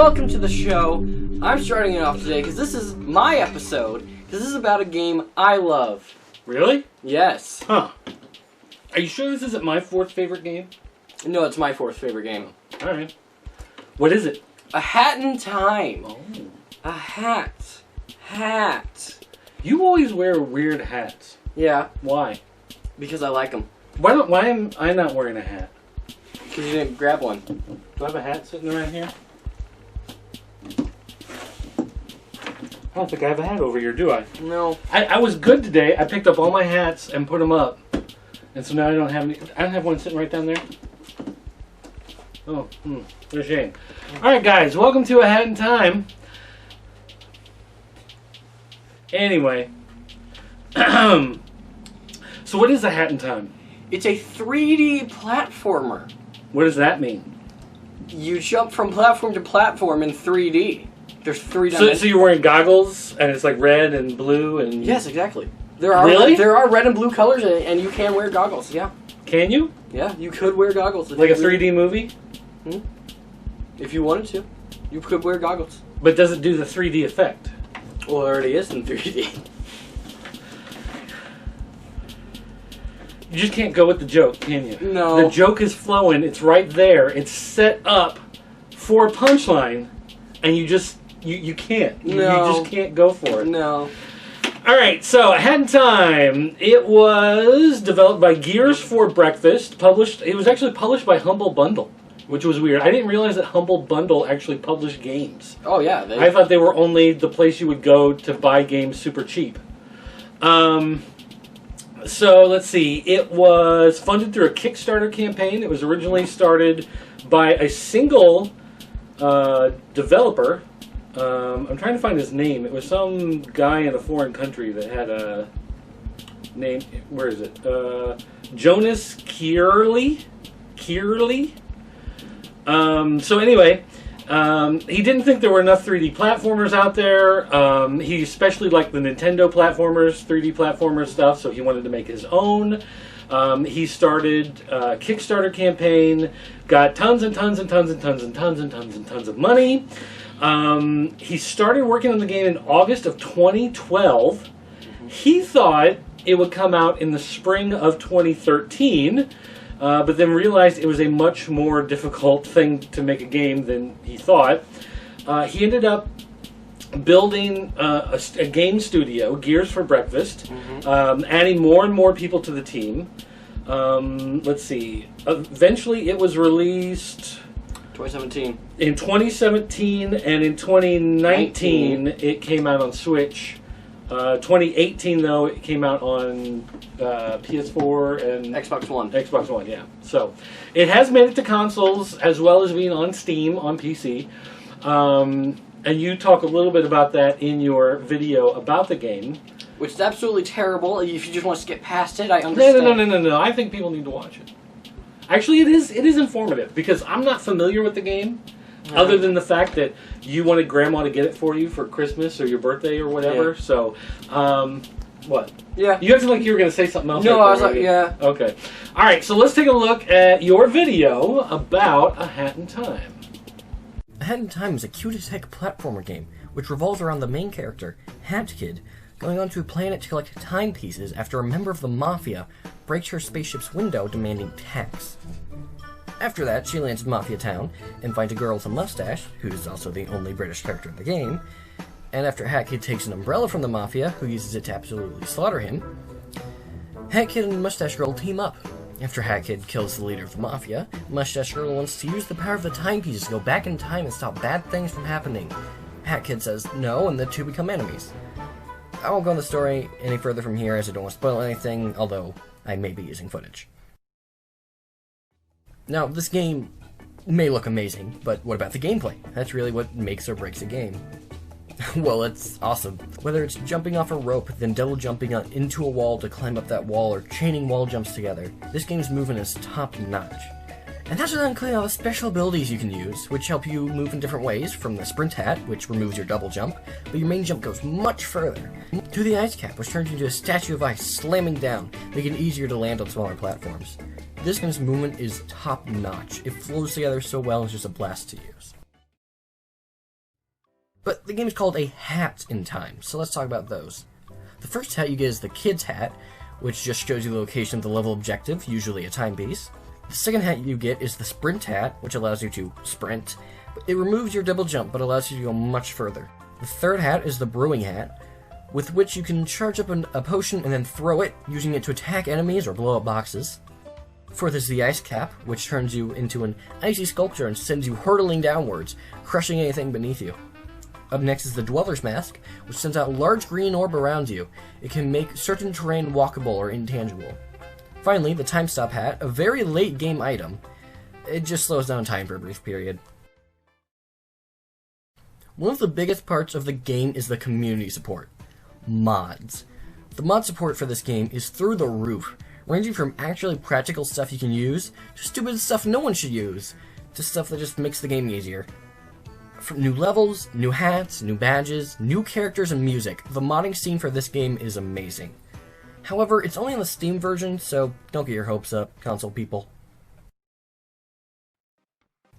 welcome to the show. I'm starting it off today because this is my episode, because this is about a game I love. Really? Yes. Huh. Are you sure this isn't my fourth favorite game? No, it's my fourth favorite game. Alright. What is it? A Hat in Time. Oh. A hat. Hat. You always wear weird hats. Yeah, Why? because I like them. Why am I not wearing a hat? Because you didn't grab one. Do I have a hat sitting around here? I don't think I have a hat over here, do I? No. I was good today. I picked up all my hats and put them up. And so now I don't have any. I don't have one sitting right down there. Oh, what a shame. Alright guys, welcome to A Hat in Time. Anyway. So what is A Hat in Time? It's a 3D platformer. What does that mean? You jump from platform to platform in 3D. There's three dimensions. So you're wearing goggles and it's like red and blue and... Yes, exactly. There are Really? There are red and blue colors and you can wear goggles, yeah. Can you? Yeah, you could wear goggles. Like a 3D movie? If you wanted to. You could wear goggles. But does it do the 3D effect? Well, it already is in 3D. You just can't go with the joke, can you? No. The joke is flowing. It's right there. It's set up for a punchline, and you just you can't. No. You just can't go for it. No. All right. So, A Hat in Time. It was developed by Gears for Breakfast. Published. It was actually published by Humble Bundle, which was weird. I didn't realize that Humble Bundle actually published games. Oh yeah. I thought they were only the place you would go to buy games super cheap. So, let's see. It was funded through a Kickstarter campaign. It was originally started by a single developer. I'm trying to find his name. It was some guy in a foreign country that had a name. Where is it? Jonas Kierley? So, anyway... he didn't think there were enough 3D platformers out there. He especially liked the Nintendo platformers, 3D platformer stuff, so he wanted to make his own. He started a Kickstarter campaign, got tons and tons and tons and tons and tons and tons and tons of money. He started working on the game in August of 2012. He thought it would come out in the spring of 2013. But then realized it was a much more difficult thing to make a game than he thought. He ended up building a game studio, Gears for Breakfast, adding more and more people to the team. Let's see. Eventually it was released... 2017. In 2017, and in 2019 it came out on Switch. 2018, though, it came out on PS4 and Xbox One. Xbox One, yeah. So, it has made it to consoles as well as being on Steam on PC. And you talk a little bit about that in your video about the game. Which is absolutely terrible. If you just want to skip past it, I understand. No. I think people need to watch it. Actually, it is informative because I'm not familiar with the game. Right. Other than the fact that you wanted Grandma to get it for you for Christmas or your birthday or whatever. Yeah. So, what? Yeah. You acted like you were going to say something else. No, right I was like, yeah. Okay. All right, so let's take a look at your video about A Hat in Time. A Hat in Time is a cute-as-heck platformer game, which revolves around the main character, Hat Kid, going onto a planet to collect timepieces after a member of the Mafia breaks her spaceship's window demanding tax. After that, she lands in Mafia Town and finds a girl with a mustache, who is also the only British character in the game, and after Hat Kid takes an umbrella from the Mafia, who uses it to absolutely slaughter him, Hat Kid and Mustache Girl team up. After Hat Kid kills the leader of the Mafia, Mustache Girl wants to use the power of the timepieces to go back in time and stop bad things from happening. Hat Kid says no, and the two become enemies. I won't go in the story any further from here as I don't want to spoil anything, although I may be using footage. Now, this game may look amazing, but what about the gameplay? That's really what makes or breaks a game. Well, it's awesome. Whether it's jumping off a rope, then double jumping into a wall to climb up that wall, or chaining wall jumps together, this game's movement is top-notch. And that's without including all the special abilities you can use, which help you move in different ways, from the Sprint Hat, which removes your double jump, but your main jump goes much further, to the Ice Cap, which turns you into a statue of ice slamming down, making it easier to land on smaller platforms. This game's movement is top-notch. It flows together so well, it's just a blast to use. But the game is called a Hat in Time, so let's talk about those. The first hat you get is the Kid's Hat, which just shows you the location of the level objective, usually a timepiece. The second hat you get is the Sprint Hat, which allows you to sprint. It removes your double jump, but allows you to go much further. The third hat is the Brewing Hat, with which you can charge up a potion and then throw it, using it to attack enemies or blow up boxes. Fourth is the Ice Cap, which turns you into an icy sculpture and sends you hurtling downwards, crushing anything beneath you. Up next is the Dweller's Mask, which sends out a large green orb around you. It can make certain terrain walkable or intangible. Finally, the Time Stop Hat, a very late game item. It just slows down time for a brief period. One of the biggest parts of the game is the community support. Mods. The mod support for this game is through the roof, ranging from actually practical stuff you can use, to stupid stuff no one should use, to stuff that just makes the game easier. From new levels, new hats, new badges, new characters, and music, the modding scene for this game is amazing. However, it's only on the Steam version, so don't get your hopes up, console people.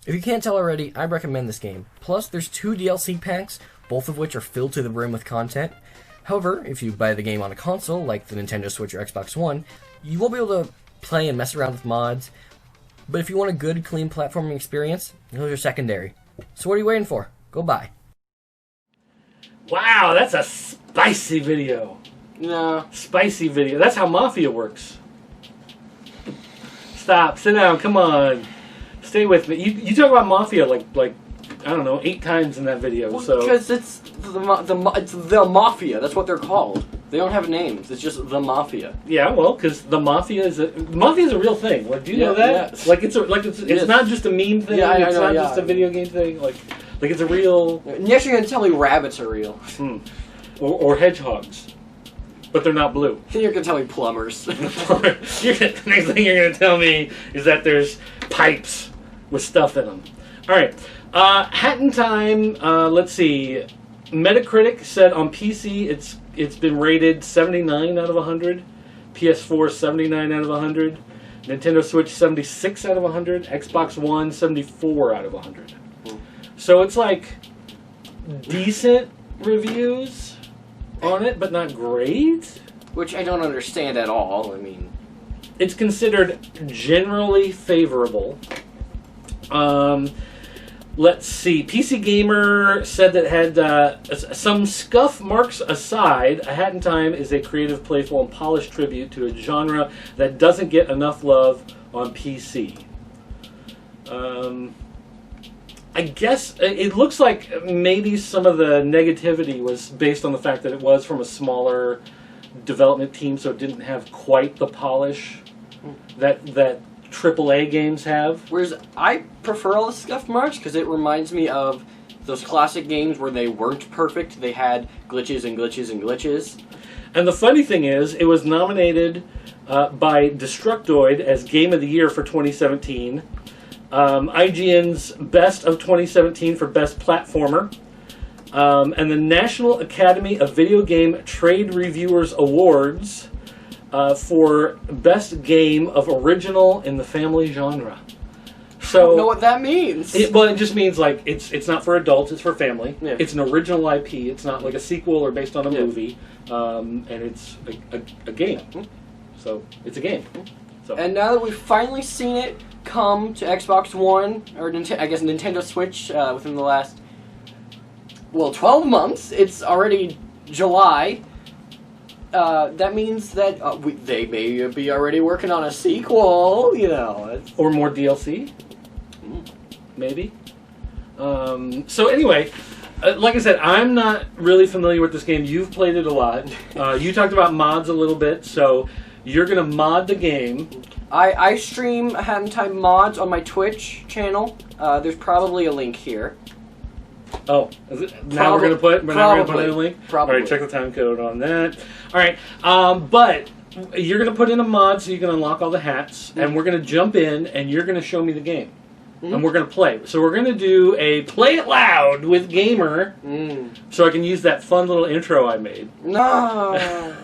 If you can't tell already, I recommend this game. Plus, there's 2 DLC packs, both of which are filled to the brim with content. However, if you buy the game on a console, like the Nintendo Switch or Xbox One, you will be able to play and mess around with mods. But if you want a good, clean platforming experience, those are secondary. So what are you waiting for? Go buy. Wow, that's a spicy video. No. Spicy video. That's how Mafia works. Stop. Sit down. Come on. Stay with me. You talk about Mafia like I don't know, 8 times in that video. Well, so because it's the Mafia. That's what they're called. They don't have names. It's just the Mafia. Yeah, well, because the Mafia is a real thing. Like, do you know that? Yes. Like it's not just a meme thing. Yeah, it's not just a video game thing. Like it's a real. Next, you're gonna tell me rabbits are real. Or hedgehogs, but they're not blue. Then you're gonna tell me plumbers. Next thing you're gonna tell me is that there's pipes with stuff in them. All right, Hat in Time. Let's see. Metacritic said on PC it's been rated 79 out of 100, PS4 79 out of 100, Nintendo Switch 76 out of 100, Xbox One 74 out of 100. So it's like decent reviews on it, but not great. Which I don't understand at all. I mean, it's considered generally favorable. Let's see. PC Gamer said that had some scuff marks aside, A Hat in Time is a creative, playful, and polished tribute to a genre that doesn't get enough love on PC. I guess it looks like maybe some of the negativity was based on the fact that it was from a smaller development team, so it didn't have quite the polish that AAA games have. Whereas I prefer all the scuff marks because it reminds me of those classic games where they weren't perfect. They had glitches and glitches and glitches. And the funny thing is, it was nominated by Destructoid as Game of the Year for 2017. IGN's Best of 2017 for Best Platformer. And the National Academy of Video Game Trade Reviewers Awards for Best Game of Original in the Family Genre. So, I don't know what that means. It just means like it's not for adults, it's for family. Yeah. It's an original IP. It's not like a sequel or based on a movie. And it's a game. So it's a game. So. And now that we've finally seen it come to Xbox One, or I guess Nintendo Switch within the last, 12 months. It's already July. That means that they may be already working on a sequel, Or more DLC. Maybe. So anyway, like I said, I'm not really familiar with this game. You've played it a lot. You talked about mods a little bit, so you're going to mod the game. I stream A Hat in Time mods on my Twitch channel. There's probably a link here. Oh, is it? Now we're going to put in a link? Probably. All right, check the time code on that. All right, but you're going to put in a mod so you can unlock all the hats, and we're going to jump in, and you're going to show me the game. And we're going to play. So we're going to do a Play It Loud with Gamer, so I can use that fun little intro I made. No!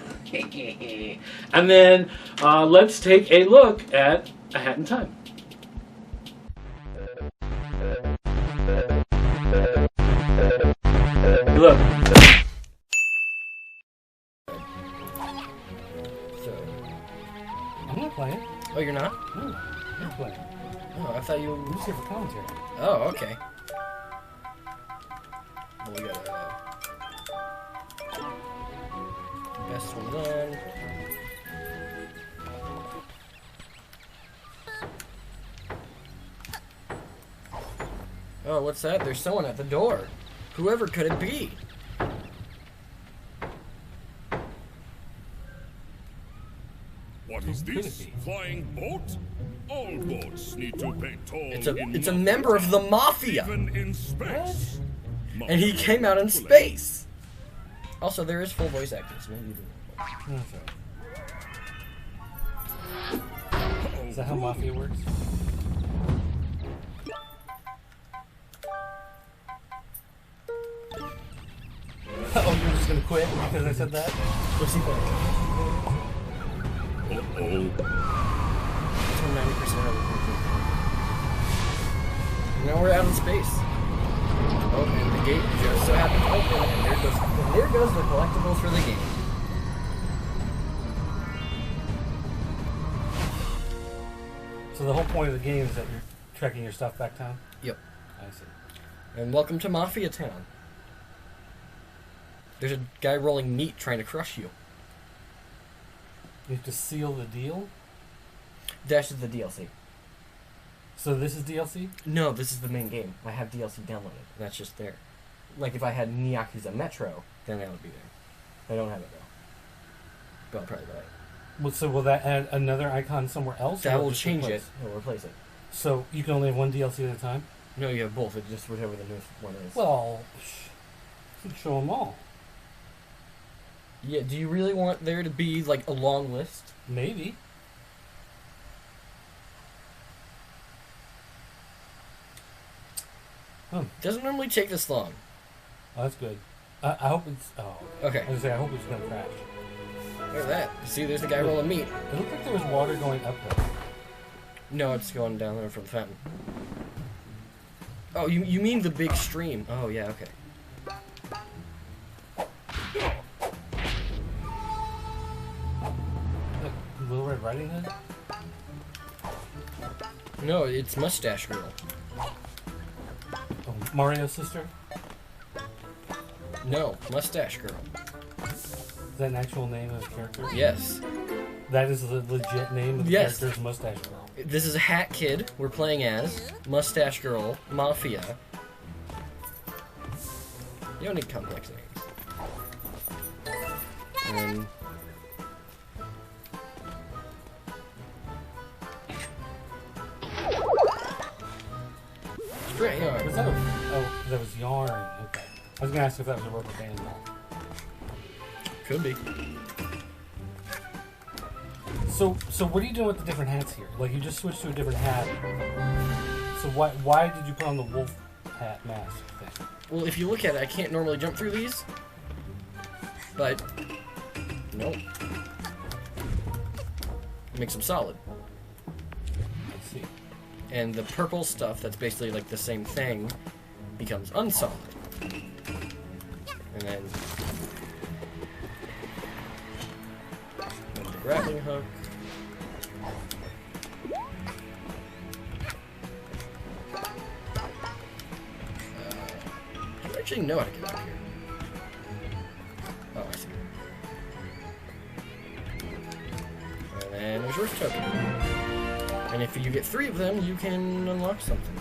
And then let's take a look at A Hat in Time. look. So, I'm not playing. oh, you're not? No, I'm not playing. Oh, I thought you. I'm just here for commentary. Oh, okay. Well, we got best one done. Oh, what's that? There's someone at the door. Whoever could it be? What is this? Flying boat? All boats need to pay toll. It's a member of the Mafia, Even in space. and he came out in space. Also, there is full voice acting, so maybe you can. That's right. Is that how Mafia works? Oh, you're just gonna quit because I said that? What's he playing? Uh-oh. It's 90% of it. Now we're out in space. Oh, and the gate just so happens to open, and there goes the collectibles for the game. So the whole point of the game is that you're trekking your stuff back town? Yep. I see. And welcome to Mafia Town. There's a guy rolling meat trying to crush you. You have to seal the deal? Dash is the DLC. So this is DLC? No, this is the main game. I have DLC downloaded. That's just there. Like if I had Yakuza Metro, then that would be there. I don't have it though. But I'll probably buy it. Well, so will that add another icon somewhere else? That or will just change replace? it. It'll replace it. So you can only have one DLC at a time? No, you have both. It's just whatever the newest one is. Well, you can show them all. Yeah, do you really want there to be like a long list? Maybe. Doesn't normally take this long. Oh, that's good. I hope it's... Oh, Okay. I was going to say, I hope it's going to crash. Look at that. See, there's the guy rolling meat. It looked like there was water going up there. No, it's going down there from the fountain. Oh, you mean the big stream? Oh, yeah, okay. Look, Little Red Riding Hood? No, it's Mustache Girl. Oh, Mario's sister? No, Mustache Girl. Is that an actual name of the character? Yes. That is the legit name of the Yes. character's Mustache Girl. This is a Hat Kid we're playing as. Mustache Girl, Mafia. You don't need complex names. And... Straight, yeah. Was that a... Oh, that was yarn. Okay. I was going to ask if that was a rubber band. Could be. So what are you doing with the different hats here? Like, you just switched to a different hat. So why did you put on the wolf hat mask thing? Well, if you look at it, I can't normally jump through these. But... Nope. Makes them solid. I see. And the purple stuff that's basically like the same thing becomes unsolid. And then the grappling hook. I don't actually know how to get up here. Oh, I see. And then there's yours token. And if you get 3 of them, you can unlock something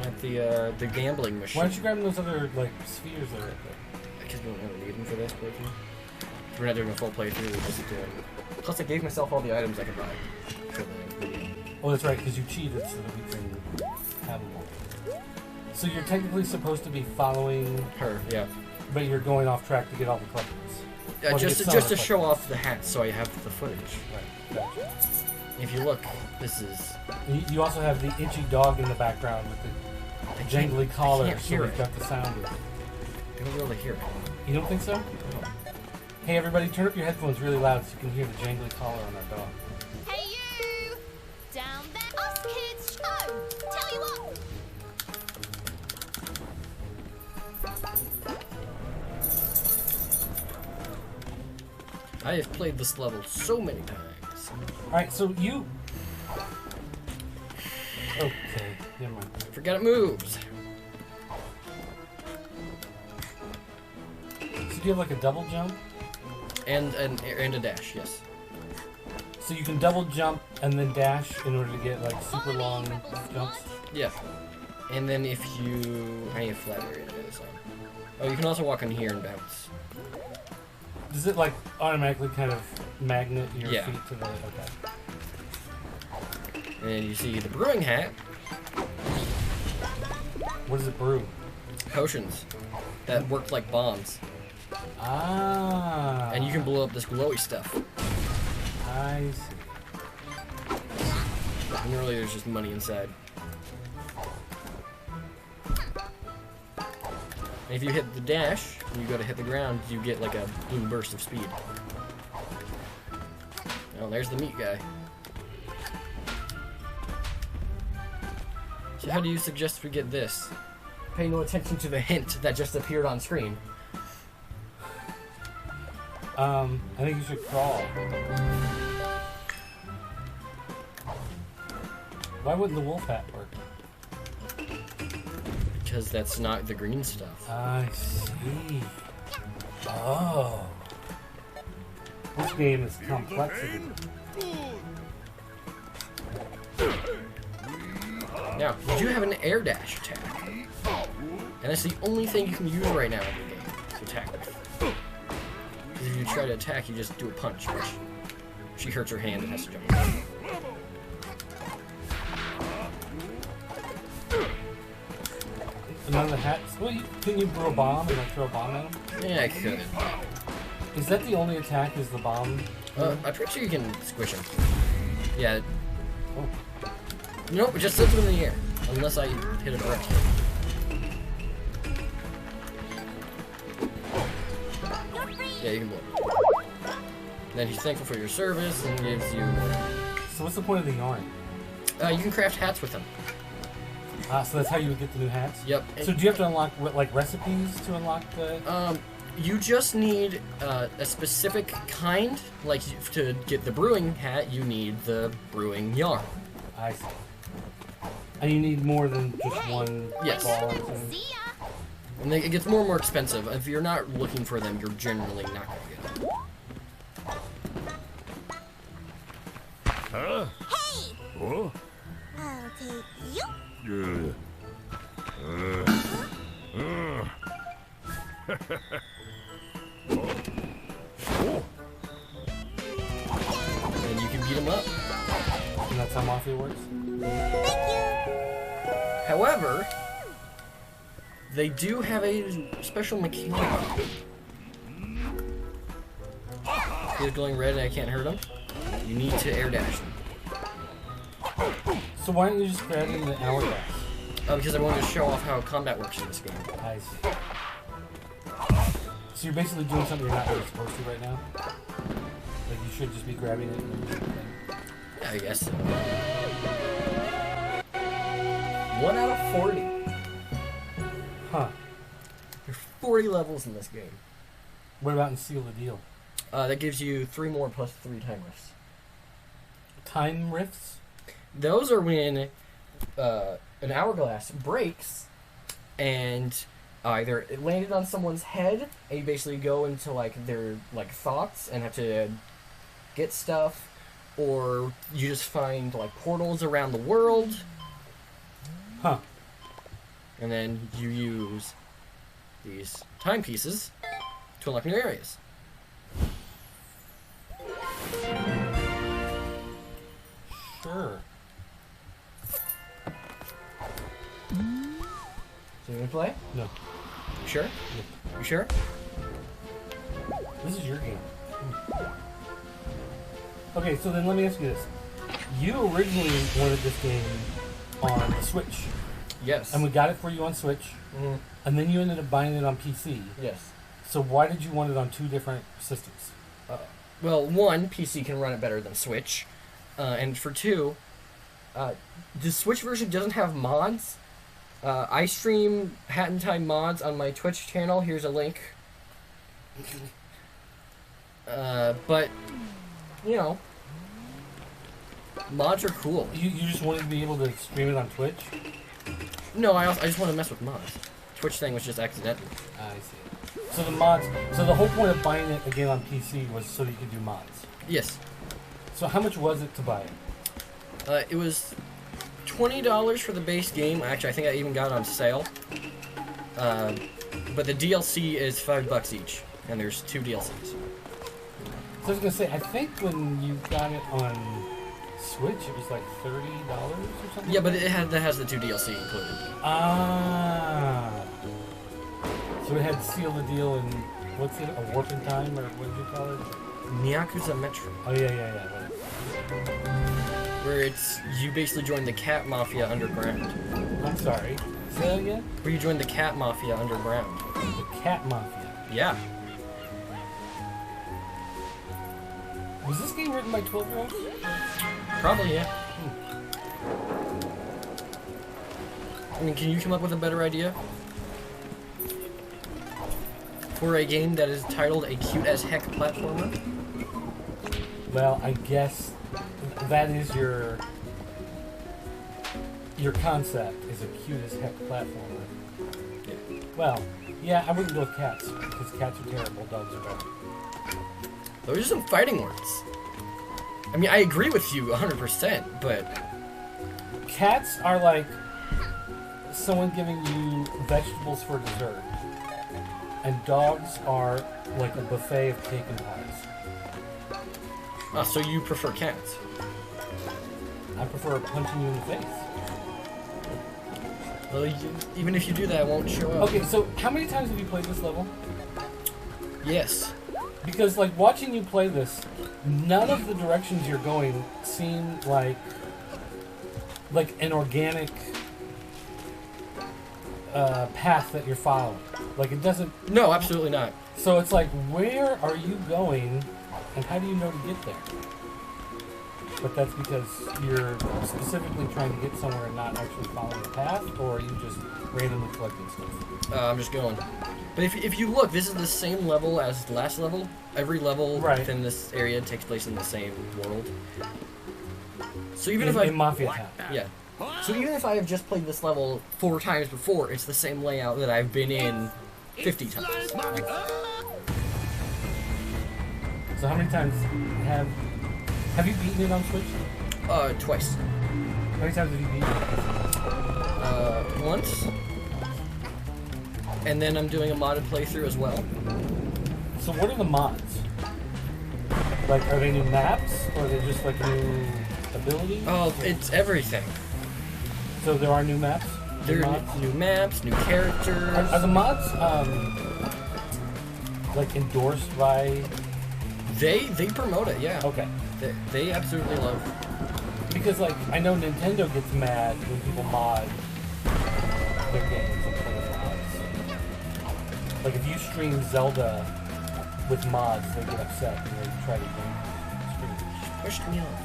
at the gambling machine. Why don't you grab those other, like, spheres that are right there? Because we don't really need them for this playthrough. We're not doing a full playthrough, we're just doing... Plus, I gave myself all the items I could buy for the video. Oh, that's right, because you cheated so that we can have them all. So you're technically supposed to be following, Her, yeah. but you're going off track to get all the collectibles. Or to Just get some to of the show collectibles. off the hats so I have the footage. Right, gotcha. If you look, this is... You also have the itchy dog in the background with the I can't- jangly I collar, can't so hear we've it. got the sound of it. I don't be able to hear it. You don't think so? No. Hey everybody, turn up your headphones really loud so you can hear the jangly collar on our dog. Hey you! Down there, us kids! Oh, tell you what! I have played this level so many times. Alright, so you... Okay, never mind. Forget it moves. So do you have like a double jump? And a dash, yes. So you can double jump and then dash in order to get like super long jumps? Yeah. And then if you... I need a flat area to this on. Oh, you can also walk on here and bounce. Does it like automatically kind of magnet your Yeah. feet to the... Okay. And you see the brewing hat. What does it brew? Potions that work like bombs. Ah. And you can blow up this glowy stuff. I see. And really there's just money inside. And if you hit the dash, and you go to hit the ground, you get like a blue burst of speed. Oh, there's the meat guy. So how do you suggest we get this? Pay no attention to the hint that just appeared on screen. I think you should crawl. Why wouldn't the wolf hat work? Because that's not the green stuff. I see. Oh. This game is complexity. Now, you do have an air dash attack. And that's the only thing you can use right now in the game to attack with. Because if you try to attack, you just do a punch, which she hurts her hand and has to jump. None of the hats. Well, can you throw a bomb and like throw a bomb at him? Yeah, I could. Is that the only attack? Is the bomb? I'm pretty sure you can squish him. Yeah. Oh. Nope, it just sits him in the air. Unless I hit it correctly. Yeah, you can blow him. Then he's thankful for your service and gives you... So what's the point of the yarn? you can craft hats with him. So that's how you would get the new hats? Yep. So do you have to unlock like recipes to unlock the... You just need a specific kind. Like, to get the brewing hat, you need the brewing yarn. I see. And you need more than just one Yes. ball or something? See ya. And it gets more and more expensive. If you're not looking for them, you're generally not going to get them. Huh? Hey! Oh? I'll take you. And you can beat them up. And that's how Mafia works? However, they do have a special mechanic. He's glowing red and I can't hurt him. You need to air dash him. So why don't you just grab in the hourglass? Because I wanted to show off how combat works in this game. I see. So you're basically doing something you're not really supposed to right now? Like you should just be grabbing it and... I guess so. 1 out of 40. Huh. There's 40 levels in this game. What about in Seal the Deal? That gives you 3 more plus 3 time rifts. Time rifts? Those are when an hourglass breaks and either it landed on someone's head and you basically go into like their like thoughts and have to get stuff, or you just find like portals around the world. Huh. And then you use these timepieces to unlock new areas. Sure. So you gonna play? No. You sure? You sure? This is your game. Okay, so then let me ask you this. You originally wanted this game on the Switch. Yes. And we got it for you on Switch. Mhm. And then you ended up buying it on PC. Yes. So why did you want it on 2 different systems? Well, 1, PC can run it better than Switch. And for 2, the Switch version doesn't have mods. I stream Hat in Time mods on my Twitch channel. Here's a link. But, you know, mods are cool. You just wanted to be able to stream it on Twitch? No, I just want to mess with mods. Twitch thing was just accidental. I see. So the mods. So the whole point of buying it again on PC was so that you could do mods. Yes. So how much was it to buy it? It was $20 for the base game. Actually, I think I even got it on sale. But the DLC is $5 each, and there's 2 DLCs. So I was gonna say, I think when you got it on Switch, it was like $30 or something. Yeah, but that has the 2 DLC included. Ah. So it had Seal the Deal and what's it? A Warp in Time, or what did you call it? Nyakuza Metro, Oh yeah. where it's you basically join the cat mafia underground. I'm sorry. Say that again. Where you join the cat mafia underground. The Cat Mafia. Yeah. Was this game written by 12-year-olds? Probably, yeah. I mean, can you come up with a better idea? For a game that is titled a cute-as-heck platformer? Well, I guess that is your concept, is a cute-as-heck platformer. Yeah. Well, yeah, I wouldn't go with cats, because cats are terrible, dogs are better. Those are some fighting words. I mean, I agree with you 100%, but... Cats are like someone giving you vegetables for dessert. And dogs are like a buffet of cake and pies. So you prefer cats? I prefer punching you in the face. Well, even if you do that, it won't show up. Okay, so how many times have you played this level? Yes. Because, like, watching you play this, none of the directions you're going seem like an organic path that you're following. Like, it doesn't... No, absolutely not. So it's like, where are you going, and how do you know to get there? But that's because you're specifically trying to get somewhere and not actually following the path, or are you just randomly collecting stuff? I'm just going. But if you look, this is the same level as the last level. Every level within this area takes place in the same world. So even if in Mafia Town. Yeah. So even if I have just played this level 4 times before, it's the same layout that I've been in 50 times. So how many times have you beaten it on Switch? Twice. How many times have you beaten it? Once. And then I'm doing a modded playthrough as well. So what are the mods? Like, are they new maps, or are they just like new abilities? Oh, it's everything. So there are new maps? There are new maps, new characters. Are the mods, like, endorsed by... They promote it, yeah. Okay. They absolutely love. Because, like, I know Nintendo gets mad when people mod their games and play with mods. Like, if you stream Zelda with mods, they get upset and they try to stream. Pushed me off.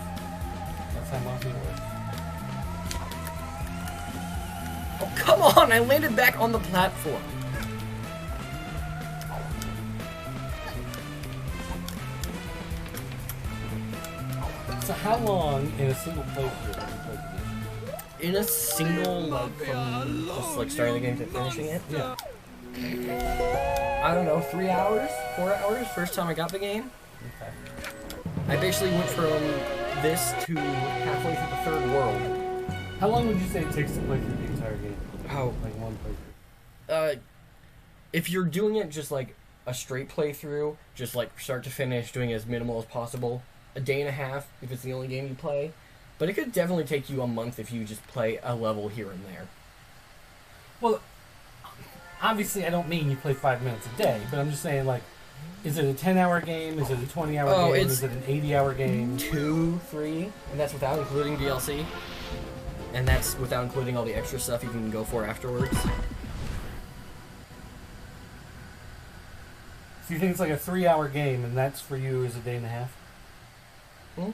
That's how Mafia works. Oh, come on! I landed back on the platform. So how long in a single playthrough have you played the game? In a single, like, from just, like, starting the game to finishing it? Yeah. I don't know, 3 hours? 4 hours? First time I got the game. Okay. I basically went from this to halfway through the third world. How long would you say it takes to play through the entire game? How? Like one playthrough? If you're doing it just like a straight playthrough, just like start to finish, doing as minimal as possible, a day and a half if it's the only game you play. But it could definitely take you a month if you just play a level here and there. Well, obviously I don't mean you play 5 minutes a day, but I'm just saying, like, is it a 10-hour game? Is it a 20-hour game? Is it an 80-hour game? 2, 3, and that's without including DLC. And that's without including all the extra stuff you can go for afterwards. So you think it's like a 3-hour game, and that's for you is a day and a half? Hmm? Okay.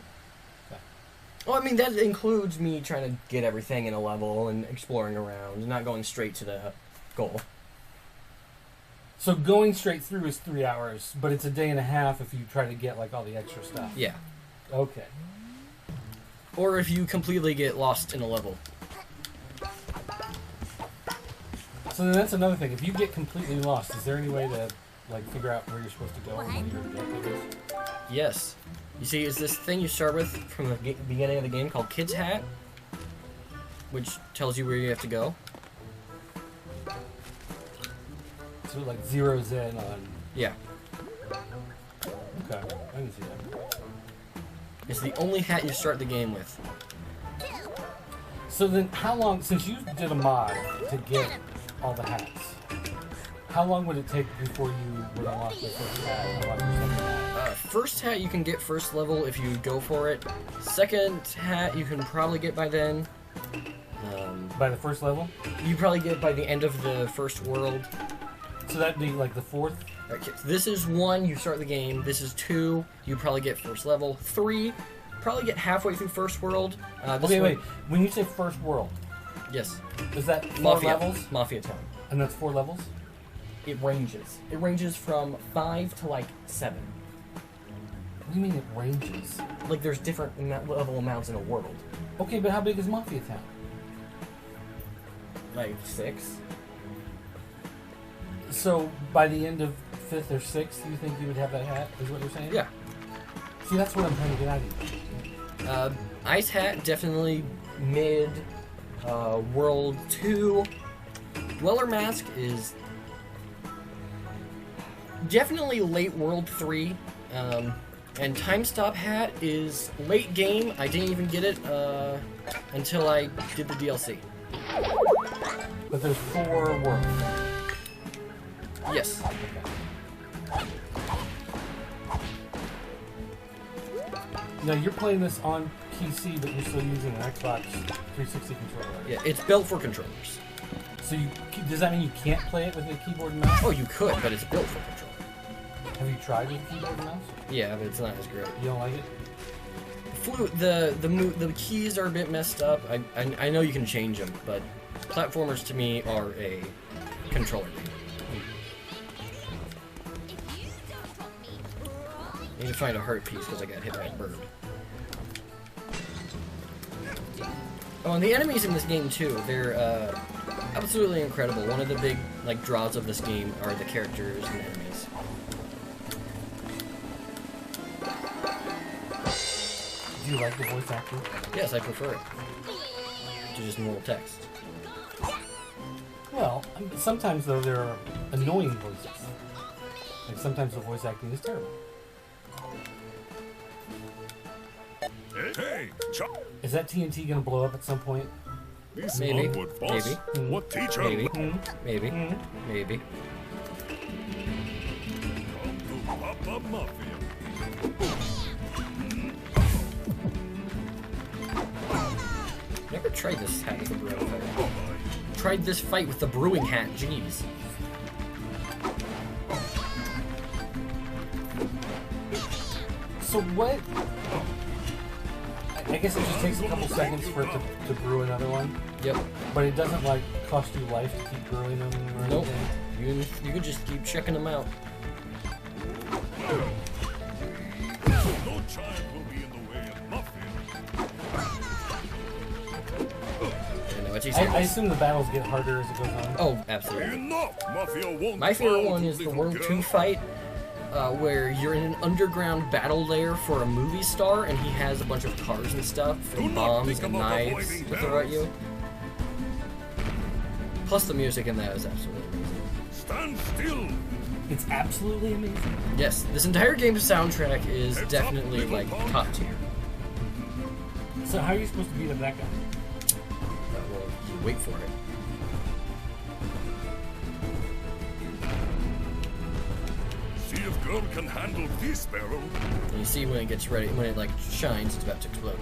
Well, I mean, that includes me trying to get everything in a level and exploring around, not going straight to the goal. So going straight through is 3 hours, but it's a day and a half if you try to get like all the extra stuff. Yeah. Okay. Or if you completely get lost in a level. So then that's another thing. If you get completely lost, is there any way to like figure out where you're supposed to go and what your objective is? Yes. You see, it's this thing you start with from the beginning of the game called Kid's Hat, which tells you where you have to go. So it like zeroes in on. Yeah. Okay, I can see that. It's the only hat you start the game with. So then, how long? Since you did a mod to get all the hats, how long would it take before you would unlock the first hat? And unlock your second hat? First hat you can get first level if you go for it. Second hat you can probably get by then. By the first level? You probably get by the end of the first world. So that'd be like the fourth? Okay, so this is 1, you start the game. This is 2, you probably get first level. 3, probably get halfway through first world. This Okay, one- wait. When you say first world, Yes. is that 4 Mafia. levels? Mafia Town. And that's 4 levels? It ranges. It ranges from 5 to like 7. What do you mean it ranges? Like there's different level amounts in a world. Okay, but how big is Mafia Town? Like 6. So by the end of 5th or 6th, you think you would have that hat? Is what you're saying? Yeah. See, that's what I'm trying to get out of you. Ice Hat definitely mid. World 2. Dweller Mask is definitely late World 3. And Time Stop Hat is late game. I didn't even get it until I did the DLC. But there's 4 worlds. Yes. Now you're playing this on PC, but you're still using an Xbox 360 controller. Yeah, it's built for controllers. So does that mean you can't play it with a keyboard and mouse? Oh, you could, but it's built for controller. Have you tried with a keyboard and mouse? Yeah, but it's not as great. You don't like it? The keys are a bit messed up. I know you can change them, but platformers to me are a controller game. I need to find a heart piece because I got hit by a bird. Oh, and the enemies in this game too, they're absolutely incredible. One of the big draws of this game are the characters and the enemies. Do you like the voice acting? Yes, I prefer it to just normal text. Well, sometimes though there are annoying voices. Like sometimes the voice acting is terrible. Hey, Is that TNT gonna blow up at some point? this Maybe. onward, boss. Maybe. What teacher? Maybe. Hmm? Maybe. Hmm? Maybe. Come to Papa Mafia. Never tried this hat with the brewing fight. Tried this fight with the brewing hat. Jeez. So what? I guess it just takes a couple seconds for it to brew another one, Yep. but it doesn't like cost you life to keep brewing them or Nope. anything. You could just keep checking them out. No child will be in the way of Mafia. I know it's easy. I assume the battles get harder as it goes on. Oh, absolutely. Enough! Mafia won't My favorite bow one to is the little World girl. 2 fight, where you're in an underground battle lair for a movie star, and he has a bunch of cars and stuff, Do and not bombs think and about knives avoiding to throw at barrels. you. Plus the music in that is absolutely amazing. Stand still! It's absolutely amazing. Yes, this entire game's soundtrack is Heads up, definitely little like punk. top tier. So how are you supposed to beat up that guy? Well, you wait for it. See if girl can handle this barrel. And you see when it gets ready, when it like shines, it's about to explode.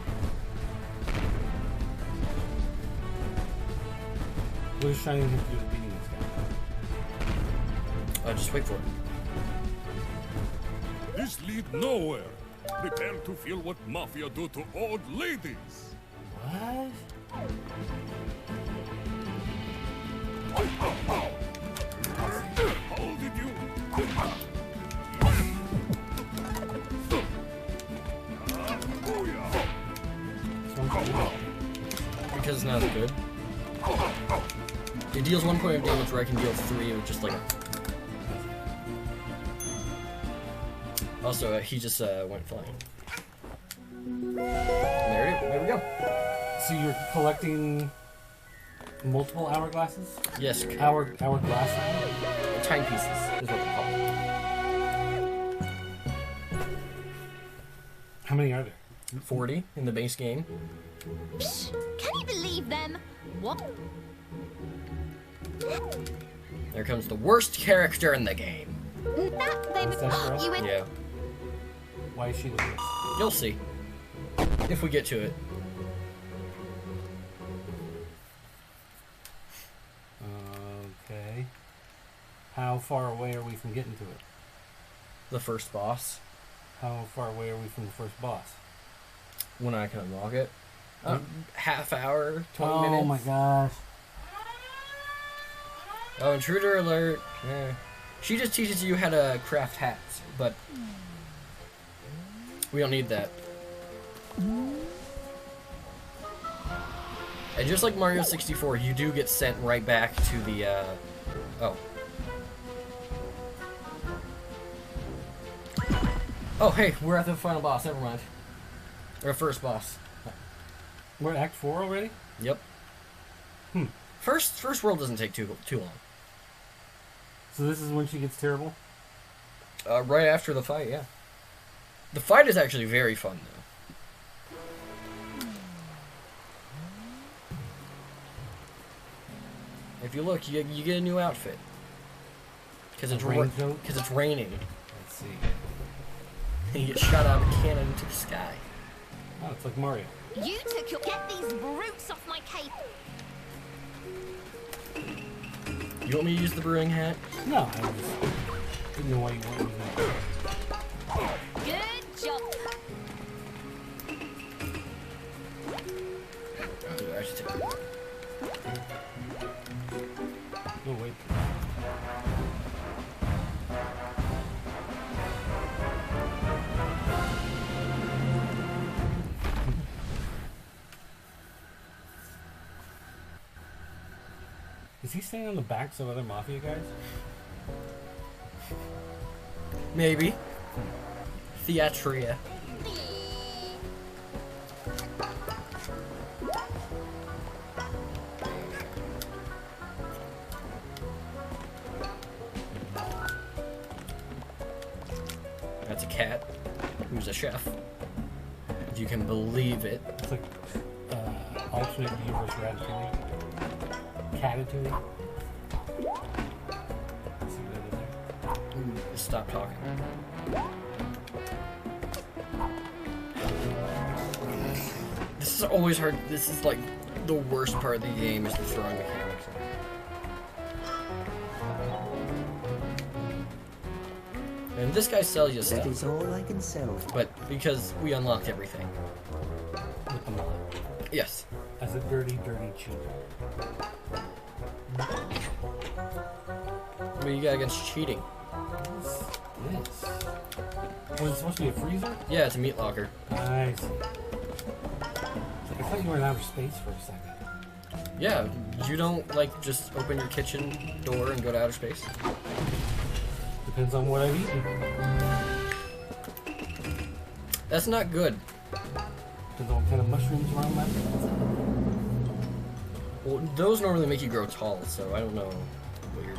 What is Shining have to do with beating this guy? Just wait for it. This lead nowhere. Prepare to feel what Mafia do to old ladies. What? How did you not as good. It deals 1 point of damage where I can deal 3 with just like. Also, he just went flying. There we go. So you're collecting multiple hourglasses? Yes, Hourglasses? timepieces is what they're called. How many are there? 40 in the base game. Psh, can you believe them? What? There comes the worst character in the game. That they would Is that put girl? you in. Yeah, Why is she the worst? you'll see. If we get to it. Okay. How far away are we from getting to it? The first boss. How far away are we from the first boss? When I can unlock it. Half hour, 20 oh minutes. my gosh. Oh, intruder alert. She just teaches you how to craft hats, but we don't need that. And just like Mario 64, you do get sent right back to the, oh. Oh, hey, we're at the final boss, never mind. Or first boss. We're at Act 4 already? Yep. First world doesn't take too long. So this is when she gets terrible? Right after the fight, yeah. The fight is actually very fun, though. If you look, you get a new outfit. Because it's, rain coat? it's raining. Let's see. And you get shot out of a cannon into the sky. Oh, it's like Mario. You took your. Get these brutes off my cape. You want me to use the brewing hat? No, I just didn't know why you wanted that. Good job. Dude, I should take it. Oh, wait. Is he standing on the backs of other Mafia guys? Maybe. Theatria. That's a cat who's a chef. If you can believe it. It's like alternate universe Ratatouille. Catatouille. See what I did there? Stop talking. This is always hard. This is like the worst part of the game is the throwing mechanics. And this guy sells you That stuff, is all I can sell. but because we unlocked everything. With the mod. Yes. As a dirty, dirty cheat. What do you got against cheating? What is this? Was it supposed to be a freezer? Yeah, it's a meat locker. I see. I thought you were in outer space for a second. Yeah, you don't like just open your kitchen door and go to outer space. Depends on what I've eaten. That's not good. Depends on what kind of mushrooms are on my pizza. Well, those normally make you grow tall, so I don't know what you're.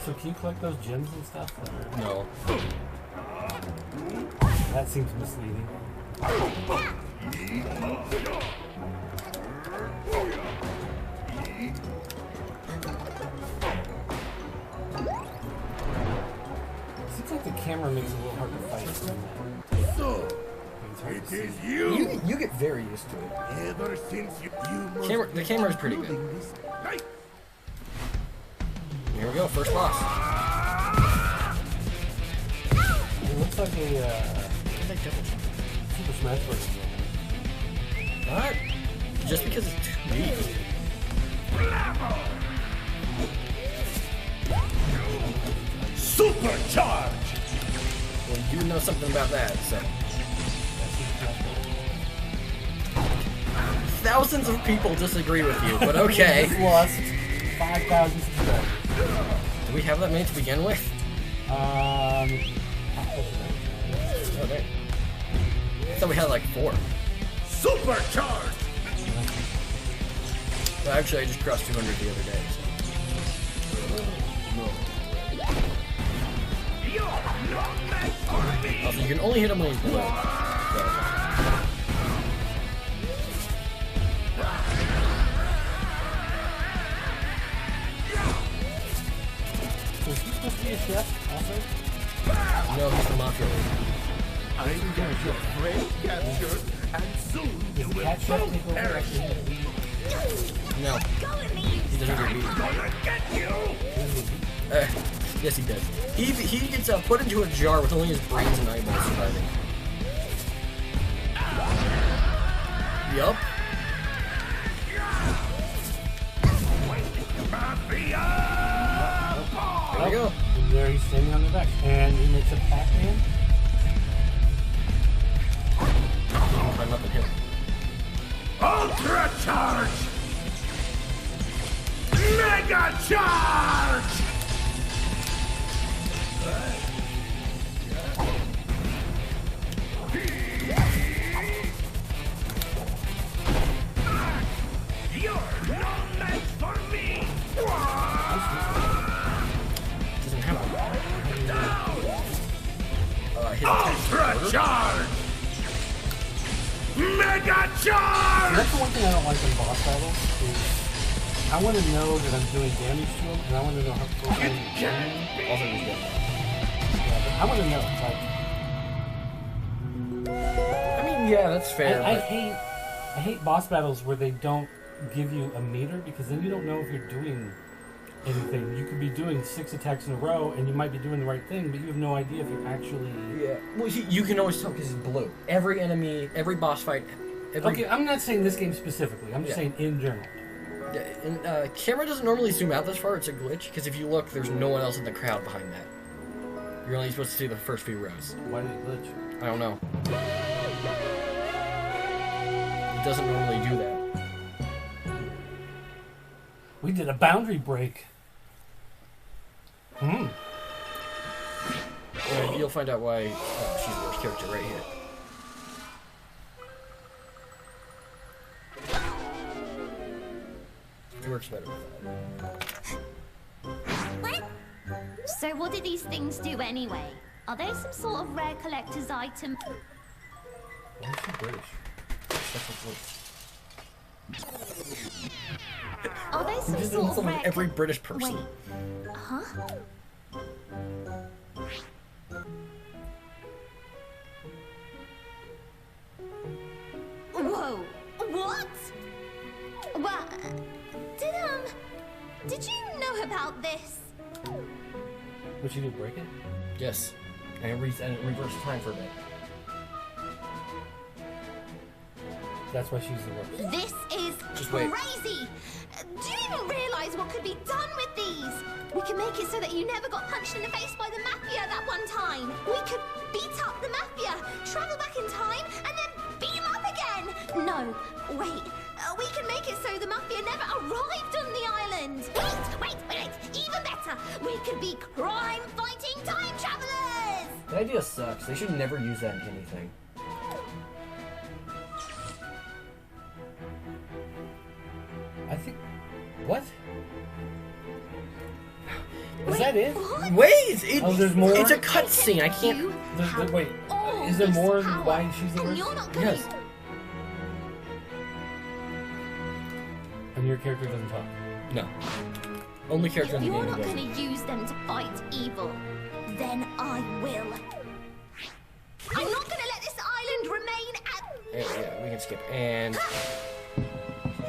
So can you collect those gems and stuff? Or- No. That seems misleading. Seems like the camera makes it a little hard to fight. So, It's hard it to is see. you. You get very used to it. Ever since you must The camera's pretty good. building this life. Here we go, first boss. It looks like a Super Smash Bros. game. Not just because it's 2D. Supercharge! Well, you know something about that, so. thousands of people disagree with you, but We okay. just lost 5,000 subscribers. Do we have that many to begin with? Um, Oh, there. I thought we had like 4. Supercharged! Well, actually, I just crossed 200 the other day. So. Also, you can only hit him when he's below. So. is he supposed to be a chef also? No, he's the mafia leader. I'm going to great capture, and soon you Does the will cat chef both take over perish. after he No, he doesn't get beat. Gonna get you! Yes, he does. He gets put into a jar with only his brains and eyeballs surviving. Yup. There we go. There he's standing on the deck, and he makes a Pac-Man. Climb up and hit him. Ultra charge! Mega charge! You're no match for me! Doesn't have a hit Ultra charge! Mega charge! That's the one thing I don't like in boss battles is I want to know that I'm doing damage to him, and I want to know how close I am to killing him. Also, he's dead. Yeah, but I want to know. Like, I mean, yeah, that's fair. I but hate boss battles where they don't give you a meter, because then you don't know if you're doing anything. You could be doing 6 attacks in a row, and you might be doing the right thing, but you have no idea if you're actually. yeah. Well, you can always tell because he's blue. Every enemy, every boss fight, every. Okay, I'm not saying this game specifically. I'm just Yeah. saying in general. Yeah, and camera doesn't normally zoom out this far. It's a glitch because if you look, there's no one else in the crowd behind that. You're only supposed to see the first few rows. Why did it glitch? I don't know. It doesn't normally do that. We did a boundary break. Hmm. You'll find out why she's the worst character right here. It works better with that. What? So what do these things do anyway? Are they some sort of rare collector's item? Why is she British? That's a Are they some This sort is of rare every British person. Wait. Huh? Whoa. What? Well, did you know about this? What you do? Break it? Yes. And it reversed time for a bit. That's why she's the worst. This is Just wait. crazy! Do you even realize what could be done with these? We can make it so that you never got punched in the face by the Mafia that one time. We could beat up the Mafia, travel back in time, and then beat them up again. No, wait. We can make it so the Mafia never arrived on the island. Wait. Even better. We could be crime-fighting time travelers. The idea sucks. They should never use that in anything. I think. What? Is that it? What? Wait! Oh, there's more? It's a cutscene. I can't. You have Wait, all is there this more power, why she's the and worst? you're not gonna Yes. And your character doesn't talk. No. Only character If in the you're game not who going doesn't. to use them to fight evil, then I will. I'm not going to let this island remain at... Yeah, we can skip. And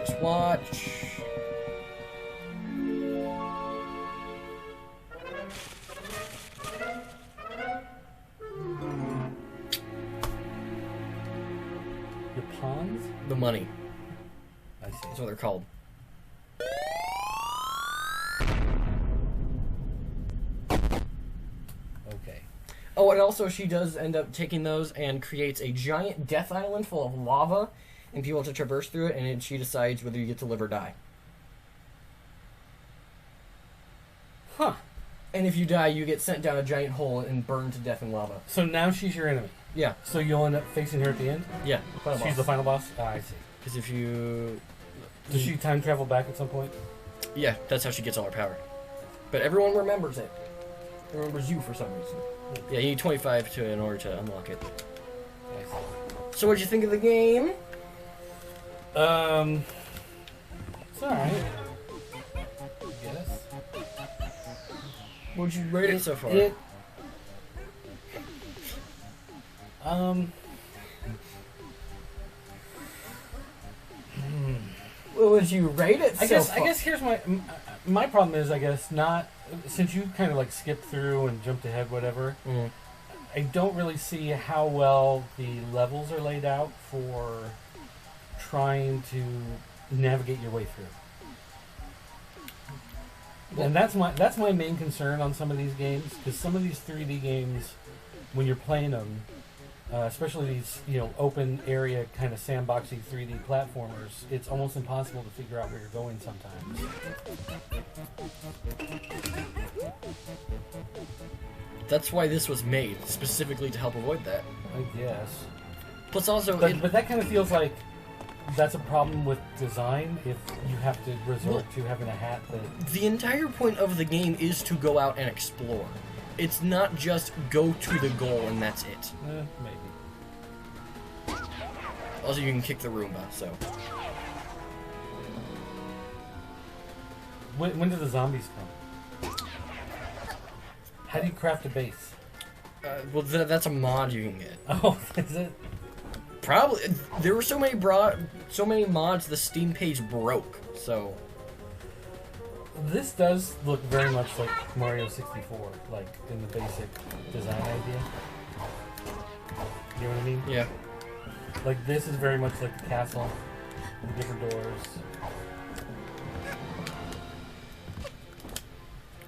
just watch. Your pawns? The money. I see. That's what they're called. Okay. Oh, and also she does end up taking those and creates a giant death island full of lava and people have to traverse through it, and then she decides whether you get to live or die. Huh. And if you die, you get sent down a giant hole and burned to death in lava. So now she's your enemy. Yeah. So you'll end up facing her at the end? Yeah. She's the final boss? Ah, I see. Because if you... Does she time travel back at some point? Yeah, that's how she gets all her power. But everyone remembers it. Remembers you for some reason. Yeah, you need 25 in order to unlock it. I see. So what'd you think of the game? It's alright. I guess. What'd you rate it so far? What would you rate it I guess here's my problem is, I guess, not... Since you kind of like skipped through and jumped ahead, whatever, I don't really see how well the levels are laid out for trying to navigate your way through. And that's my main concern on some of these games, because some of these 3D games, when you're playing them, especially these open area kind of sandboxy 3D platformers, it's almost impossible to figure out where you're going sometimes. That's why this was made, specifically to help avoid that. I guess. Plus also... But that kind of feels like that's a problem with design if you have to resort to having a hat that... The entire point of the game is to go out and explore. It's not just go to the goal and that's it. Maybe. Also, you can kick the Roomba, so... When do the zombies come? How do you craft a base? Well, that's a mod you can get. Oh, is it? Probably. There were so many mods, the Steam page broke, so... This does look very much like Mario 64, like in the basic design idea. You know what I mean? Yeah. Like this is very much like the castle, the different doors.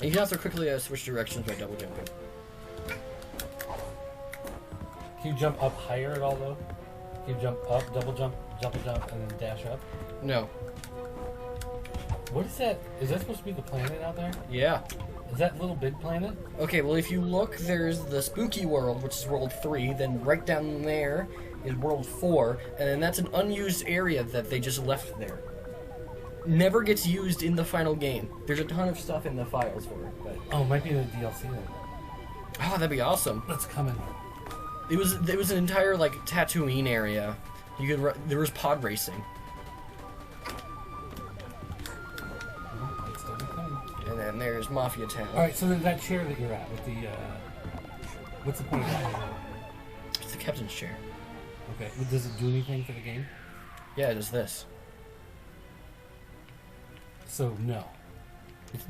You can also quickly switch directions by double jumping. Can you jump up higher at all though? Can you jump up, double jump, and then dash up? No. What is that? Is that supposed to be the planet out there? Yeah. Is that Little Big Planet? Okay, well if you look, there's the Spooky World, which is World 3, then right down there is World 4, and then that's an unused area that they just left there. Never gets used in the final game. There's a ton of stuff in the files for it, but... Oh, it might be in the DLC then. Oh, that'd be awesome. That's coming. It was an entire, like, Tatooine area. You could... There was pod racing. And then there's Mafia Town. Alright, so then that chair that you're at with the, what's the point of that? It's the captain's chair. Okay, does it do anything for the game? Yeah, it does this. So, no.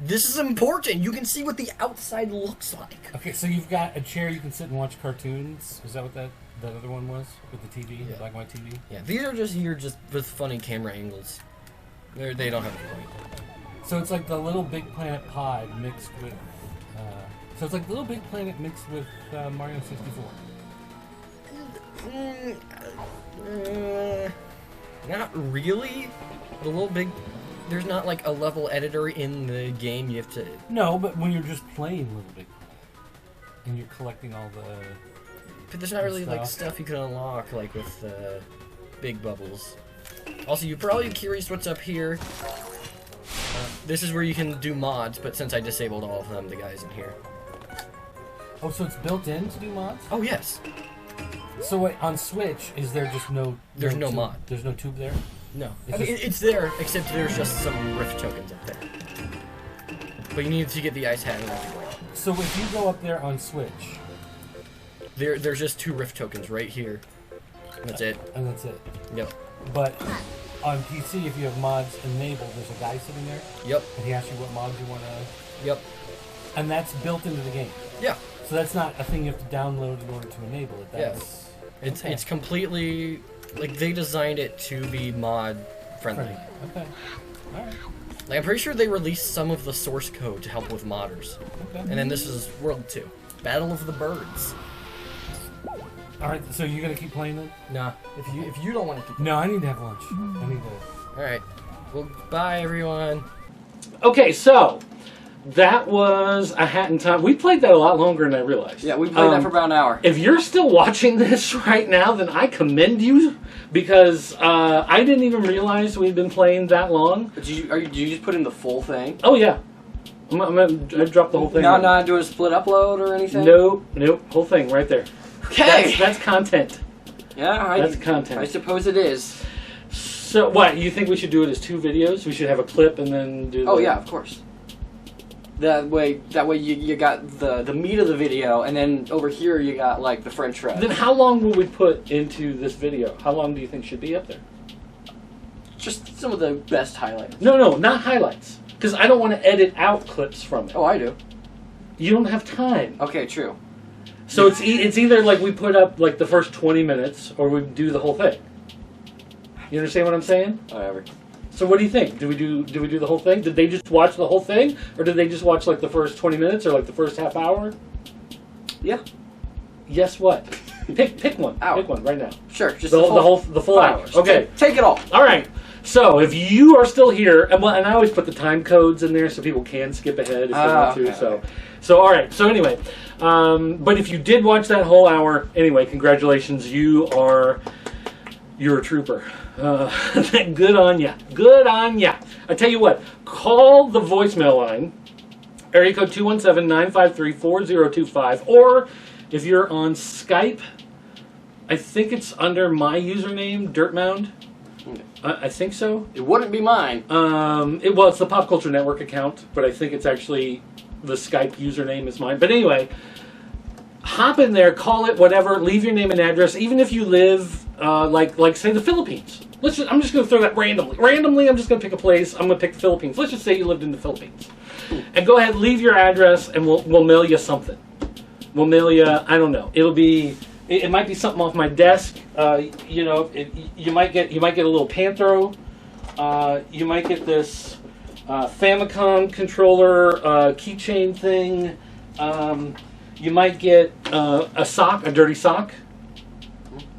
This is important! You can see what the outside looks like. Okay, so you've got a chair you can sit and watch cartoons. Was that what that other one was? With the TV? Yeah. The black and white TV? Yeah, these are just here just with funny camera angles. They don't have a point. So it's like the Little Big Planet pod mixed with... so it's like Little Big Planet mixed with Mario 64. Not really. The Little Big... There's not like a level editor in the game. You have to... No, but when you're just playing Little Big Planet and you're collecting all the... But there's not really like stuff you can unlock like with big bubbles. Also, you're probably curious what's up here. This is where you can do mods, but since I disabled all of them, the guys in here. Oh, so it's built in to do mods? Oh, yes. So wait, on Switch, is there just no... There's no tube? mod. There's no tube there? No. It's I mean, just- it's there, except there's just some rift tokens up there. But you need to get the ice hat and everything. So if you go up there on Switch... There's just 2 rift tokens right here. And that's it. And that's it. Yep. But on PC, if you have mods enabled, there's a guy sitting there, Yep. and he asks you what mods you want to... Yep. And that's built into the game. Yeah. So that's not a thing you have to download in order to enable it. That's It's completely... Like, they designed it to be mod-friendly. Okay. Alright. Like, I'm pretty sure they released some of the source code to help with modders. Okay. And then this is World 2. Battle of the Birds. All right, so you're gonna keep playing then? Nah, if you don't want to keep. No, I need to have lunch. I need to. All right. Well, bye everyone. Okay, so that was A Hat in Time. We played that a lot longer than I realized. Yeah, we played that for about an hour. If you're still watching this right now, then I commend you, because I didn't even realize we'd been playing that long. Did you just put in the full thing? Oh yeah, I dropped the whole thing. Not doing a split upload or anything? Nope, whole thing right there. Okay. That's content. Yeah, That's content. I suppose it is. So what, you think we should do it as 2 videos? We should have a clip and then do. Oh yeah, of course. That way you got the meat of the video, and then over here you got like the French fries. Then how long will we put into this video? How long do you think should be up there? Just some of the best highlights. No, not highlights. Because I don't want to edit out clips from it. Oh, I do. You don't have time. Okay, true. So it's either like we put up like the first 20 minutes, or we do the whole thing. You understand what I'm saying? Whatever. So what do you think? Do we do the whole thing? Did they just watch the whole thing, or did they just watch like the first 20 minutes or like the first half hour? Yeah. Yes. What? Pick one. Hour. Pick one right now. Sure. Just The full hour. Okay. Take it all. All right. So if you are still here, and I always put the time codes in there so people can skip ahead if they want to. Okay. So all right. So anyway, but if you did watch that whole hour, anyway, congratulations. You're a trooper. Good on ya. Good on ya. I tell you what, call the voicemail line, area code 217-953-4025, or if you're on Skype, I think it's under my username, Dirtmound. I think so. It wouldn't be mine. It's the Pop Culture Network account, but I think it's actually the Skype username is mine. But anyway, hop in there, call it, whatever, leave your name and address, even if you live, like say the Philippines. I'm just going to throw that randomly. Randomly, I'm just going to pick a place. I'm going to pick the Philippines. Let's just say you lived in the Philippines. And go ahead, leave your address, and we'll mail you something. We'll mail you, I don't know. It might be something off my desk. You might get a little Panthro. You might get this Famicom controller keychain thing. You might get a sock, a dirty sock.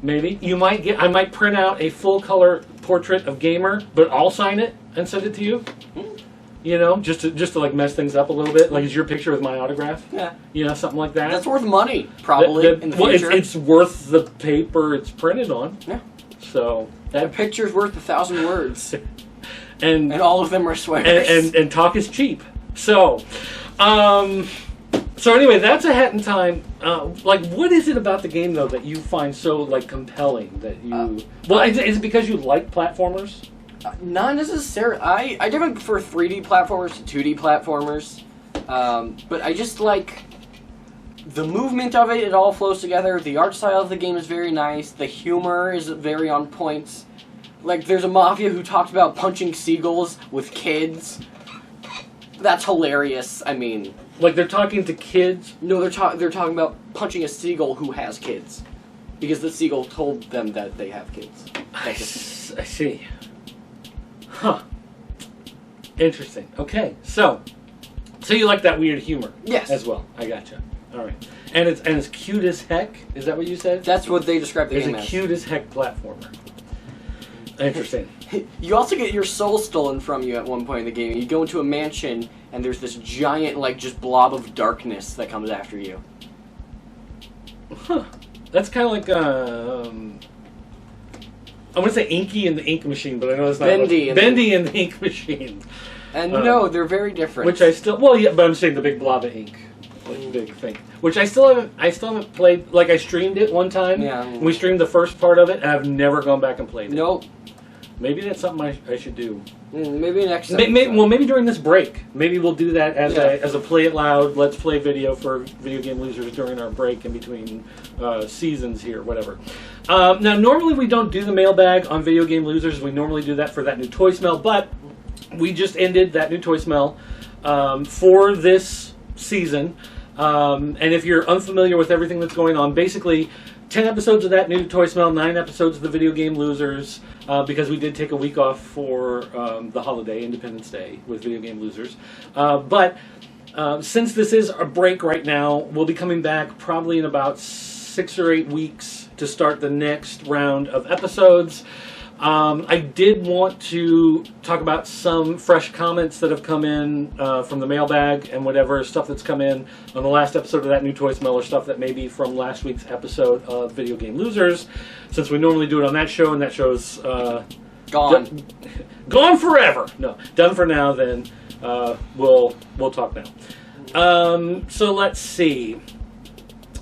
Maybe I might print out a full color portrait of Gamer, but I'll sign it and send it to you. You know, just to like mess things up a little bit. Like, is your picture with my autograph? Yeah. You know, something like that. That's worth money, probably, in the future. It's worth the paper it's printed on. Yeah. So A picture's worth 1,000 words. and all of them are swears. And talk is cheap. So, so anyway, that's A Hat in Time. Like, what is it about the game though that you find so like compelling that you? Is it because you like platformers? Not necessarily. I definitely prefer 3D platformers to 2D platformers. But I just like the movement of it. It all flows together. The art style of the game is very nice. The humor is very on point. Like, there's a mafia who talked about punching seagulls with kids. That's hilarious. I mean, like they're talking to kids. No, they're talking about punching a seagull who has kids, because the seagull told them that they have kids. I see. Huh. Interesting. Okay. So you like that weird humor? Yes. As well. I gotcha. All right. And it's cute as heck. Is that what you said? That's what they described the game as. It's a cute as heck platformer. Interesting. You also get your soul stolen from you at one point in the game. You go into a mansion, and there's this giant, like, just blob of darkness that comes after you. Huh. That's kind of like, I want to say Inky and the Ink Machine, but I know it's not. Bendy and the Ink Machine. And no, they're very different. Which I still, but I'm saying the big blob of ink. Like big thing. Which I still haven't played. Like, I streamed it one time. Yeah. We streamed the first part of it, and I've never gone back and played it. Nope. Maybe that's something I should do. Maybe next time. Maybe during this break. Maybe we'll do that as a Play It Loud, Let's Play video for Video Game Losers during our break in between seasons here, whatever. Now, normally we don't do the mailbag on Video Game Losers. We normally do that for that new toy smell, but we just ended that new toy smell for this season. And if you're unfamiliar with everything that's going on, basically 10 episodes of that new toy smell, 9 episodes of the Video Game Losers, because we did take a week off for the holiday, Independence Day, with Video Game Losers. But since this is a break right now, we'll be coming back probably in about 6 or 8 weeks to start the next round of episodes. I did want to talk about some fresh comments that have come in from the mailbag and whatever stuff that's come in on the last episode of that new Toy Smell, or stuff that may be from last week's episode of Video Game Losers, since we normally do it on that show, and that show's Gone. Gone forever. No, done for now. Then we'll talk now. So let's see.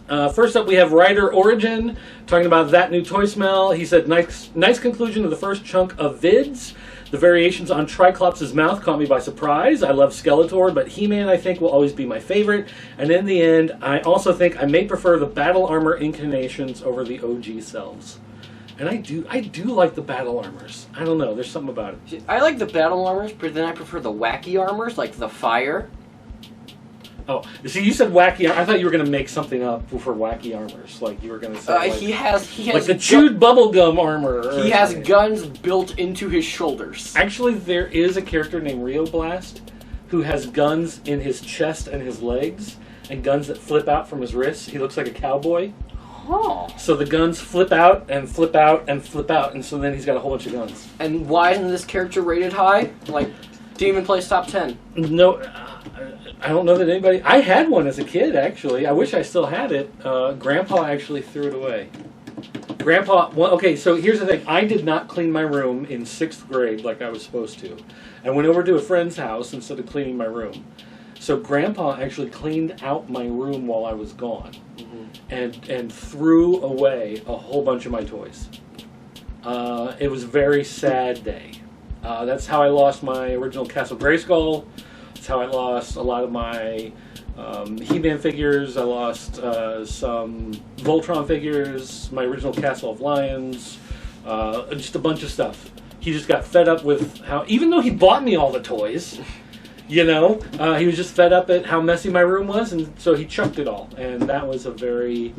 First up, we have Ryder Origin talking about that new Toy Smell. He said, nice conclusion of the first chunk of vids. The variations on Triclops' mouth caught me by surprise. I love Skeletor, but He-Man I think will always be my favorite. And in the end, I also think I may prefer the battle armor incarnations over the OG selves. And I do like the battle armors. I don't know, there's something about it. I like the battle armors, but then I prefer the wacky armors, like the fire. Oh, see, you said wacky. I thought you were going to make something up for wacky armors. Like you were going to say, like, he has like the chewed bubblegum armor. He has guns built into his shoulders. Actually, there is a character named Rio Blast who has guns in his chest and his legs, and guns that flip out from his wrists. He looks like a cowboy. Oh. So the guns flip out and flip out and flip out, and so then he's got a whole bunch of guns. And why isn't this character rated high? Like, didn't even place top 10. No. I don't know that anybody... I had one as a kid, actually. I wish I still had it. Grandpa actually threw it away. Grandpa... Well, okay, so here's the thing. I did not clean my room in 6th grade like I was supposed to. I went over to a friend's house instead of cleaning my room. So Grandpa actually cleaned out my room while I was gone. Mm-hmm. And threw away a whole bunch of my toys. It was a very sad day. That's how I lost my original Castle Grayskull. That's how I lost a lot of my He-Man figures. I lost some Voltron figures, my original Castle of Lions, just a bunch of stuff. He just got fed up with how, even though he bought me all the toys, you know, he was just fed up at how messy my room was, and so he chucked it all. And that was a very,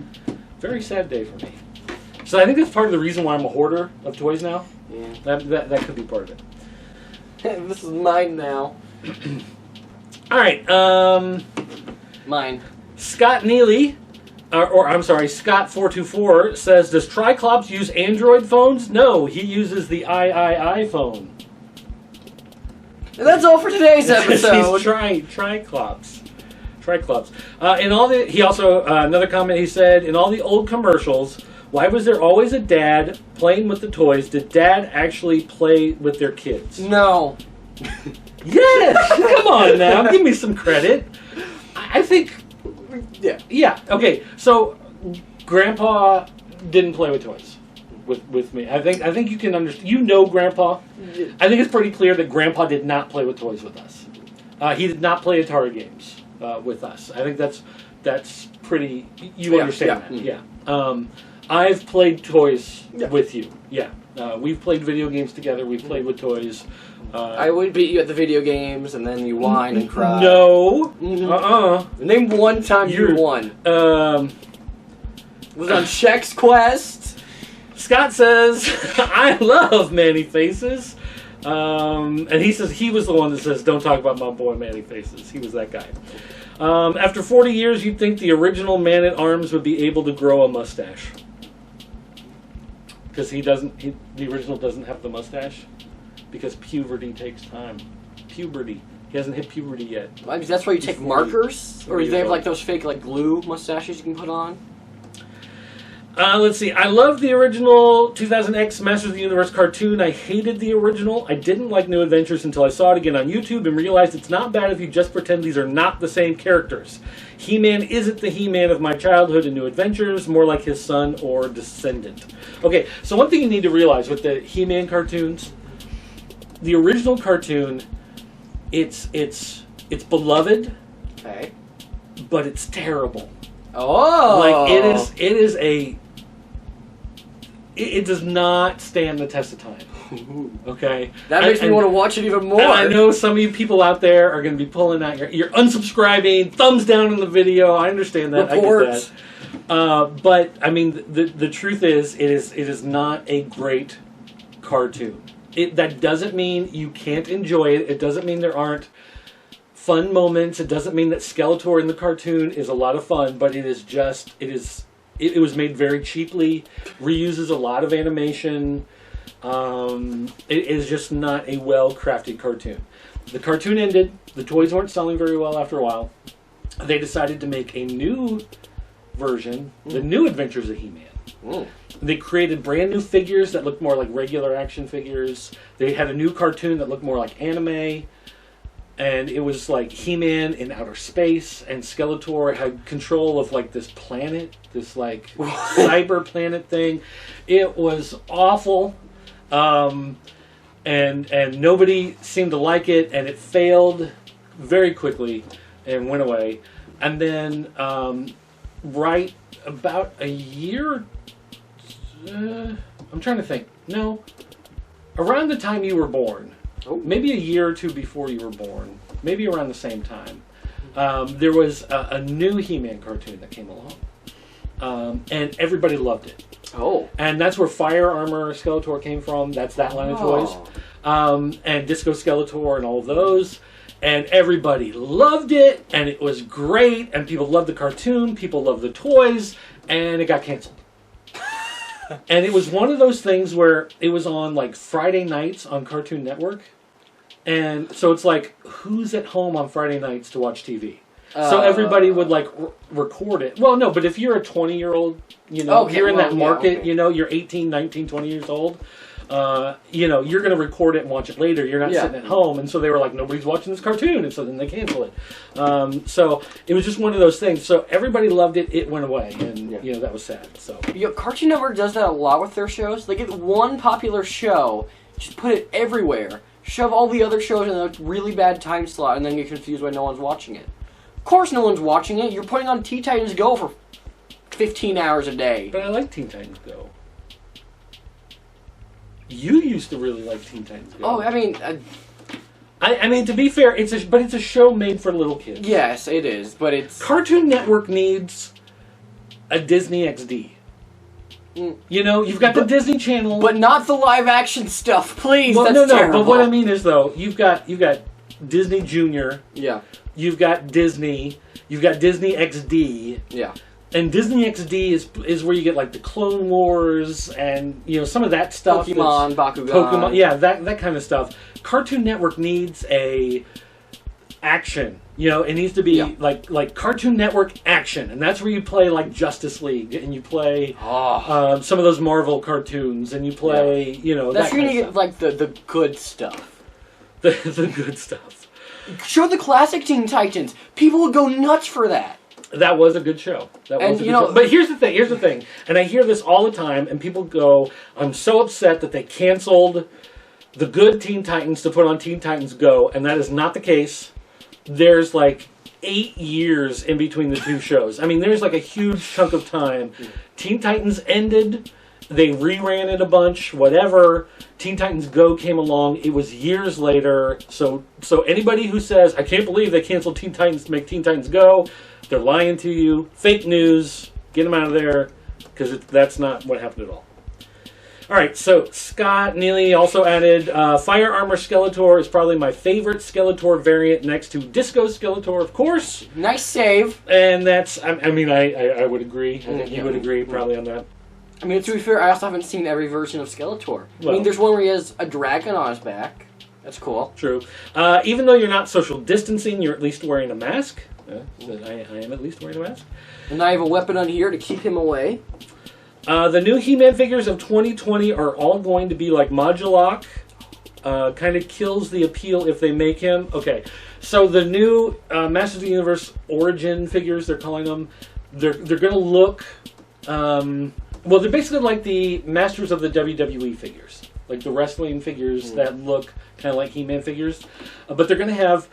very sad day for me. So I think that's part of the reason why I'm a hoarder of toys now. Yeah. That could be part of it. This is mine now. All right. Mine. Scott Neely, Scott424 says, does Triclops use Android phones? No, he uses the iPhone. And that's all for today's episode. He's Triclops. In all the, he also, another comment he said, in all the old commercials, why was there always a dad playing with the toys? Did dad actually play with their kids? No. Yes! Come on now, give me some credit. I think... Yeah, okay, so Grandpa didn't play with toys with me. I think you can understand. You know Grandpa. I think it's pretty clear that Grandpa did not play with toys with us. He did not play Atari games with us. I think that's pretty... You understand that. Yeah. I've played toys with you. Yeah. We've played video games together. We've played with toys. I would beat you at the video games, and then you whine and cry. No. Name one time you won. Was on Shek's Quest. Scott says, I love Manny Faces. And he says he was the one that says, don't talk about my boy Manny Faces. He was that guy. After 40 years, you'd think the original Man-at-Arms would be able to grow a mustache. Because the original doesn't have the mustache. Because puberty takes time. Puberty. He hasn't hit puberty yet. That's why you take markers? Or do they have like those fake like glue mustaches you can put on? Let's see. I love the original 2000X Masters of the Universe cartoon. I hated the original. I didn't like New Adventures until I saw it again on YouTube and realized it's not bad if you just pretend these are not the same characters. He-Man isn't the He-Man of my childhood in New Adventures, more like his son or descendant. Okay, so one thing you need to realize with the He-Man cartoons, the original cartoon, it's beloved, okay, but it's terrible. Oh, like it does not stand the test of time. Okay, that makes me want to watch it even more. And I know some of you people out there are going to be pulling out you're unsubscribing, thumbs down on the video. I understand that. Report. I get that. But I mean, the truth is, it is not a great cartoon. That doesn't mean you can't enjoy it. It doesn't mean there aren't fun moments. It doesn't mean that Skeletor in the cartoon is a lot of fun, but it is it was made very cheaply, reuses a lot of animation. It is just not a well-crafted cartoon. The cartoon ended. The toys weren't selling very well after a while. They decided to make a new version, The New Adventures of He-Man. They created brand new figures that looked more like regular action figures. They had a new cartoon that looked more like anime. And it was like He-Man in outer space, and Skeletor had control of like this planet, this like cyber planet thing. It was awful. And nobody seemed to like it, and it failed very quickly and went away. And then right about a year, I'm trying to think. No, around the time you were born, maybe a year or two before you were born, maybe around the same time, there was a new He-Man cartoon that came along, and everybody loved it. Oh. And that's where Fire Armor Skeletor came from. That's that line of toys. And Disco Skeletor and all of those. And everybody loved it, and it was great, and people loved the cartoon, people loved the toys, and it got canceled. And it was one of those things where it was on like Friday nights on Cartoon Network. And so it's like, who's at home on Friday nights to watch TV? So everybody would like record it. Well, no, but if you're a 20-year-old, you know, you're in that market, you know, you're 18, 19, 20 years old, you know, you're going to record it and watch it later. You're not sitting at home. And so they were like, nobody's watching this cartoon. And so then they cancel it. So it was just one of those things. So everybody loved it. It went away. And, you know, that was sad. So Cartoon Network does that a lot with their shows. They get one popular show, just put it everywhere, shove all the other shows in a really bad time slot, and then get confused why no one's watching it. Of course no one's watching it. You're putting on Teen Titans Go for 15 hours a day. But I like Teen Titans Go. You used to really like Teen Titans Go. Oh, I mean... I mean, to be fair, it's a show made for little kids. Yes, it is, but it's... Cartoon Network needs a Disney XD. You know, you've got the Disney Channel... But not the live-action stuff, please. Well, that's terrible. but what I mean is, though, you've got Disney Junior. Yeah. You've got Disney. You've got Disney XD. Yeah. And Disney XD is where you get like the Clone Wars and, you know, some of that stuff. Pokemon, Bakugan. Pokemon, yeah, that kind of stuff. Cartoon Network needs a action. You know, it needs to be like Cartoon Network action, and that's where you play like Justice League, and you play some of those Marvel cartoons, and you play you know that's that where kind you of get stuff. like the good stuff. The good stuff. Show the classic Teen Titans. People would go nuts for that. That was a good show. That was a good show. But here's the thing, and I hear this all the time, and people go, I'm so upset that they canceled the good Teen Titans to put on Teen Titans Go, and that is not the case. There's like 8 years in between the two shows. I mean, there's like a huge chunk of time. Teen Titans ended, they reran it a bunch, whatever. Teen Titans Go came along. It was years later. So anybody who says, I can't believe they canceled Teen Titans to make Teen Titans Go, they're lying to you. Fake news. Get them out of there, because that's not what happened at all. All right, so Scott Neely also added, Fire Armor Skeletor is probably my favorite Skeletor variant next to Disco Skeletor, of course. Nice save. And that's, I mean, I would agree. I think you would agree probably on that. I mean, to be fair, I also haven't seen every version of Skeletor. Well, I mean, there's one where he has a dragon on his back. That's cool. True. Even though you're not social distancing, you're at least wearing a mask. I am at least wearing a mask. And I have a weapon on here to keep him away. The new He-Man figures of 2020 are all going to be like Modulok. Kind of kills the appeal if they make him. Okay, so the new Masters of the Universe Origin figures, they're calling them, they're going to look... well, they're basically like the Masters of the WWE figures. Like the wrestling figures that look kind of like He-Man figures. But they're going to have...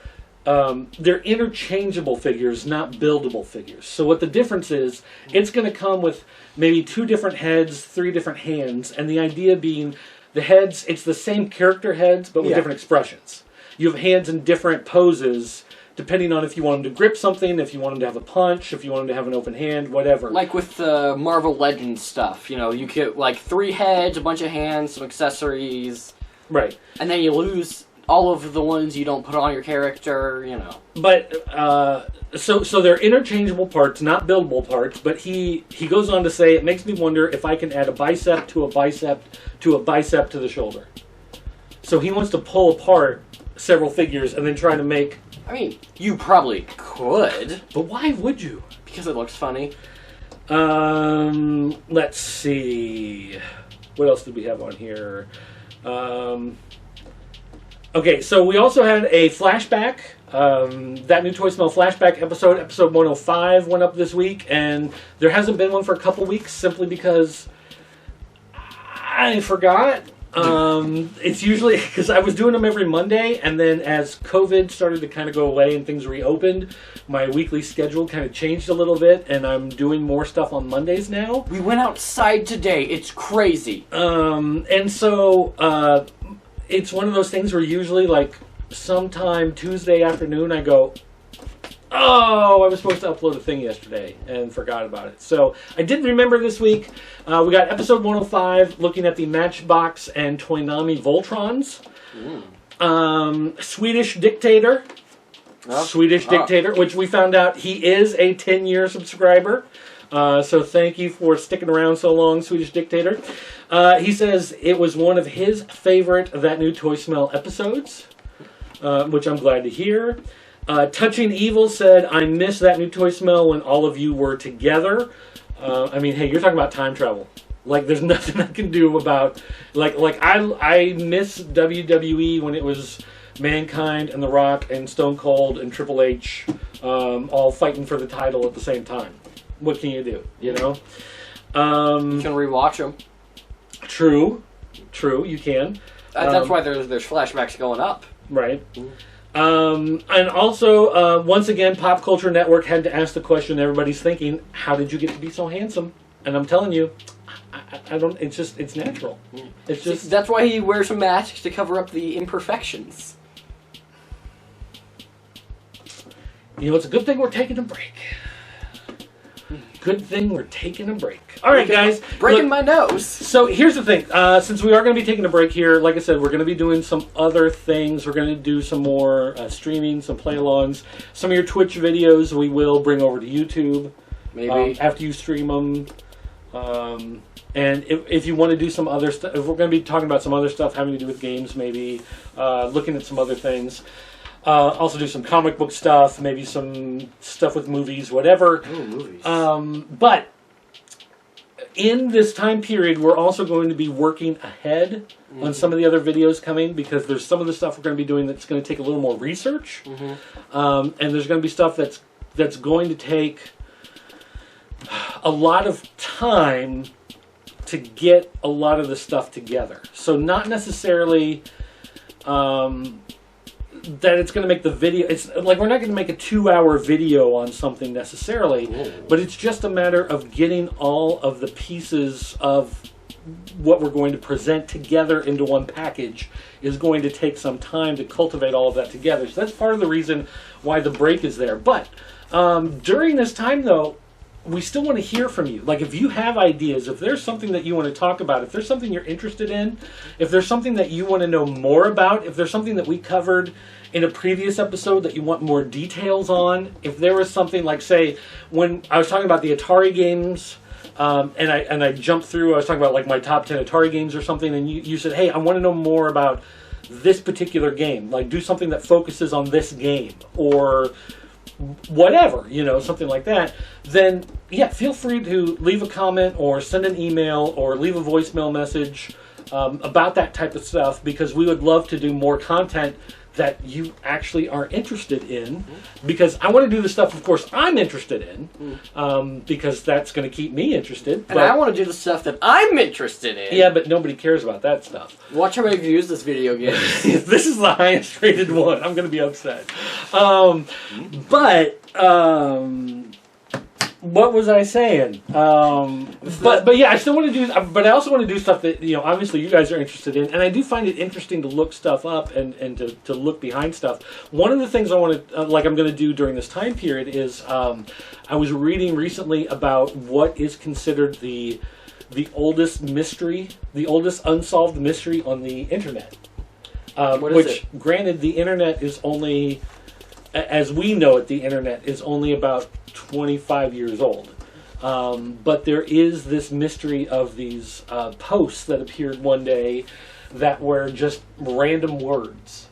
they're interchangeable figures, not buildable figures. So what the difference is, it's going to come with maybe 2 different heads, 3 different hands, and the idea being the heads, it's the same character heads, but with different expressions. You have hands in different poses, depending on if you want them to grip something, if you want them to have a punch, if you want them to have an open hand, whatever. Like with the Marvel Legends stuff, you know, you get like 3 heads, a bunch of hands, some accessories. Right. And then you lose all of the ones you don't put on your character, you know. But So they're interchangeable parts, not buildable parts, but he goes on to say, it makes me wonder if I can add a bicep to a bicep to a bicep to the shoulder. So he wants to pull apart several figures and then try to make... I mean, you probably could. But why would you? Because it looks funny. Let's see. What else did we have on here? Okay, so we also had a flashback. That New Toy Smell flashback episode 105 went up this week, and there hasn't been one for a couple weeks simply because I forgot. It's usually because I was doing them every Monday, and then as COVID started to kind of go away and things reopened, my weekly schedule kind of changed a little bit, and I'm doing more stuff on Mondays now. We went outside today. It's crazy. And so it's one of those things where usually, like, sometime Tuesday afternoon I go, oh, I was supposed to upload a thing yesterday and forgot about it. So I did remember this week. We got episode 105 looking at the Matchbox and Toynami Voltrons. Swedish Dictator. Dictator, which we found out he is a 10-year subscriber. So thank you for sticking around so long, Swedish Dictator. He says it was one of his favorite That New Toy Smell episodes, which I'm glad to hear. Touching Evil said, I miss That New Toy Smell when all of you were together. I mean, hey, you're talking about time travel. Like, there's nothing I can do about... Like I miss WWE when it was Mankind and The Rock and Stone Cold and Triple H all fighting for the title at the same time. What can you do, you know? You can rewatch them. True, you can. That's why there's flashbacks going up. Right. And also, once again, Pop Culture Network had to ask the question everybody's thinking, how did you get to be so handsome? And I'm telling you, I don't, it's natural. It's just... That's why he wears a mask, to cover up the imperfections. You know, it's a good thing we're taking a break. Good thing we're taking a break. All right, guys. Breaking my nose. So here's the thing. Since we are going to be taking a break here, like I said, we're going to be doing some other things. We're going to do some more streaming, some play-alongs. Some of your Twitch videos we will bring over to YouTube. Maybe. After you stream them. And if you want to do some other stuff, if we're going to be talking about some other stuff having to do with games, maybe looking at some other things. Also do some comic book stuff, maybe some stuff with movies, whatever. Ooh, movies. But in this time period, we're also going to be working ahead on some of the other videos coming, because there's some of the stuff we're going to be doing that's going to take a little more research. And there's going to be stuff that's going to take a lot of time to get a lot of the stuff together. So not necessarily... that it's going to make the video... It's like we're not going to make a 2-hour video on something necessarily, but it's just a matter of getting all of the pieces of what we're going to present together into one package is going to take some time to cultivate all of that together. So that's part of the reason why the break is there. But during this time, though, we still want to hear from you. Like, if you have ideas, if there's something that you want to talk about, if there's something you're interested in, if there's something that you want to know more about, if there's something that we covered in a previous episode that you want more details on, if there was something like, say, when I was talking about the Atari games, and I jumped through, I was talking about like my top 10 Atari games or something, and you said, hey, I want to know more about this particular game. Like, do something that focuses on this game, or whatever, you know, something like that, then yeah, feel free to leave a comment or send an email or leave a voicemail message about that type of stuff, because we would love to do more content that you actually are interested in, because I want to do the stuff, of course, I'm interested in, because that's going to keep me interested. And I want to do the stuff that I'm interested in. Yeah, but nobody cares about that stuff. Watch how many views this video gets. If this is the highest rated one, I'm going to be upset. What was I saying? But yeah, I still want to do. But I also want to do stuff that, you know, obviously you guys are interested in, and I do find it interesting to look stuff up and to look behind stuff. One of the things I want to I'm going to do during this time period is I was reading recently about what is considered the oldest mystery, the oldest unsolved mystery on the internet. What is it? Granted, the internet is only as we know it, the internet is only about 25 years old. But there is this mystery of these posts that appeared one day that were just random words.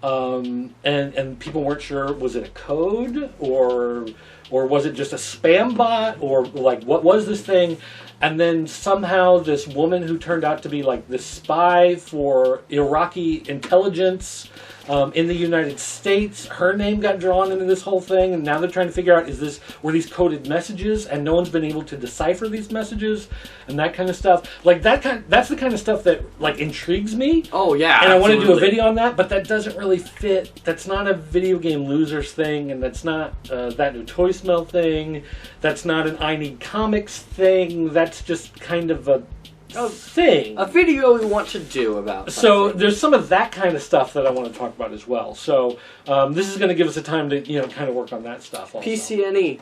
And people weren't sure, was it a code or was it just a spam bot, or like what was this thing? And then somehow this woman who turned out to be like the spy for Iraqi intelligence in the United States, her name got drawn into this whole thing, and now they're trying to figure out, were these coded messages, and no one's been able to decipher these messages, and that kind of stuff. Like that's the kind of stuff that like intrigues me. Oh yeah, and I want to do a absolutely. video on that, but that doesn't really fit. That's not a video game losers thing, and that's not that new toy smell thing. That's not an I Need Comics thing. That's just kind of a thing. A video we want to do about So something. there's some of that kind of stuff that I want to talk about as well. So this is going to give us a time to kind of work on that stuff. Also. PCNE,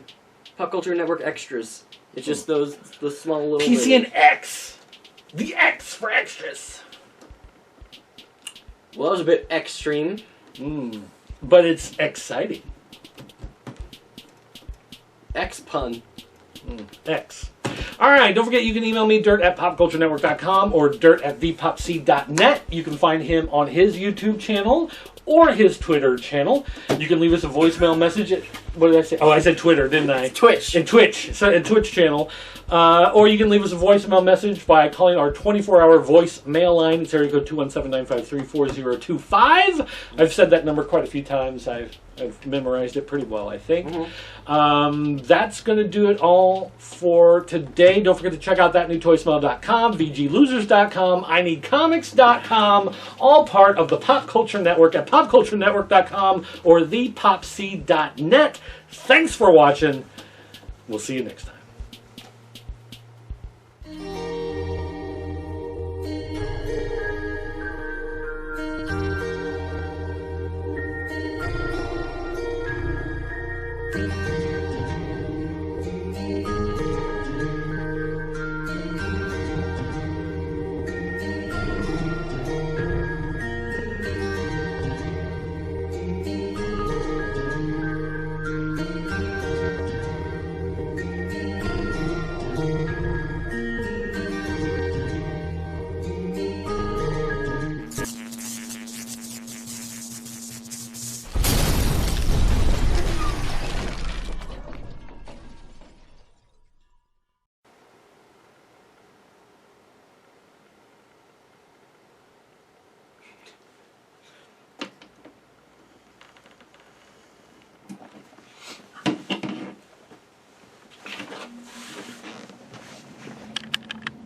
Pop Culture Network Extras. It's just those small little PCNX, the X for extras. Well, that was a bit extreme. But it's exciting. X pun. X. All right, don't forget you can email me, dirt@popculturenetwork.com or dirt@thepopc.net. You can find him on his YouTube channel or his Twitter channel. You can leave us a voicemail message at, what did I say? Oh, I said Twitter, didn't I? Twitch. In Twitch. So, in Twitch channel. Or you can leave us a voicemail message by calling our 24-hour voicemail line. It's area code 217-953-4025. I've said that number quite a few times. I've memorized it pretty well, I think. That's going to do it all for today. Don't forget to check out thatnewtoysmell.com, VGLosers.com, INeedComics.com, all part of the Pop Culture Network at popculturenetwork.com or thepopc.net. Thanks for watching. We'll see you next time. Thank you.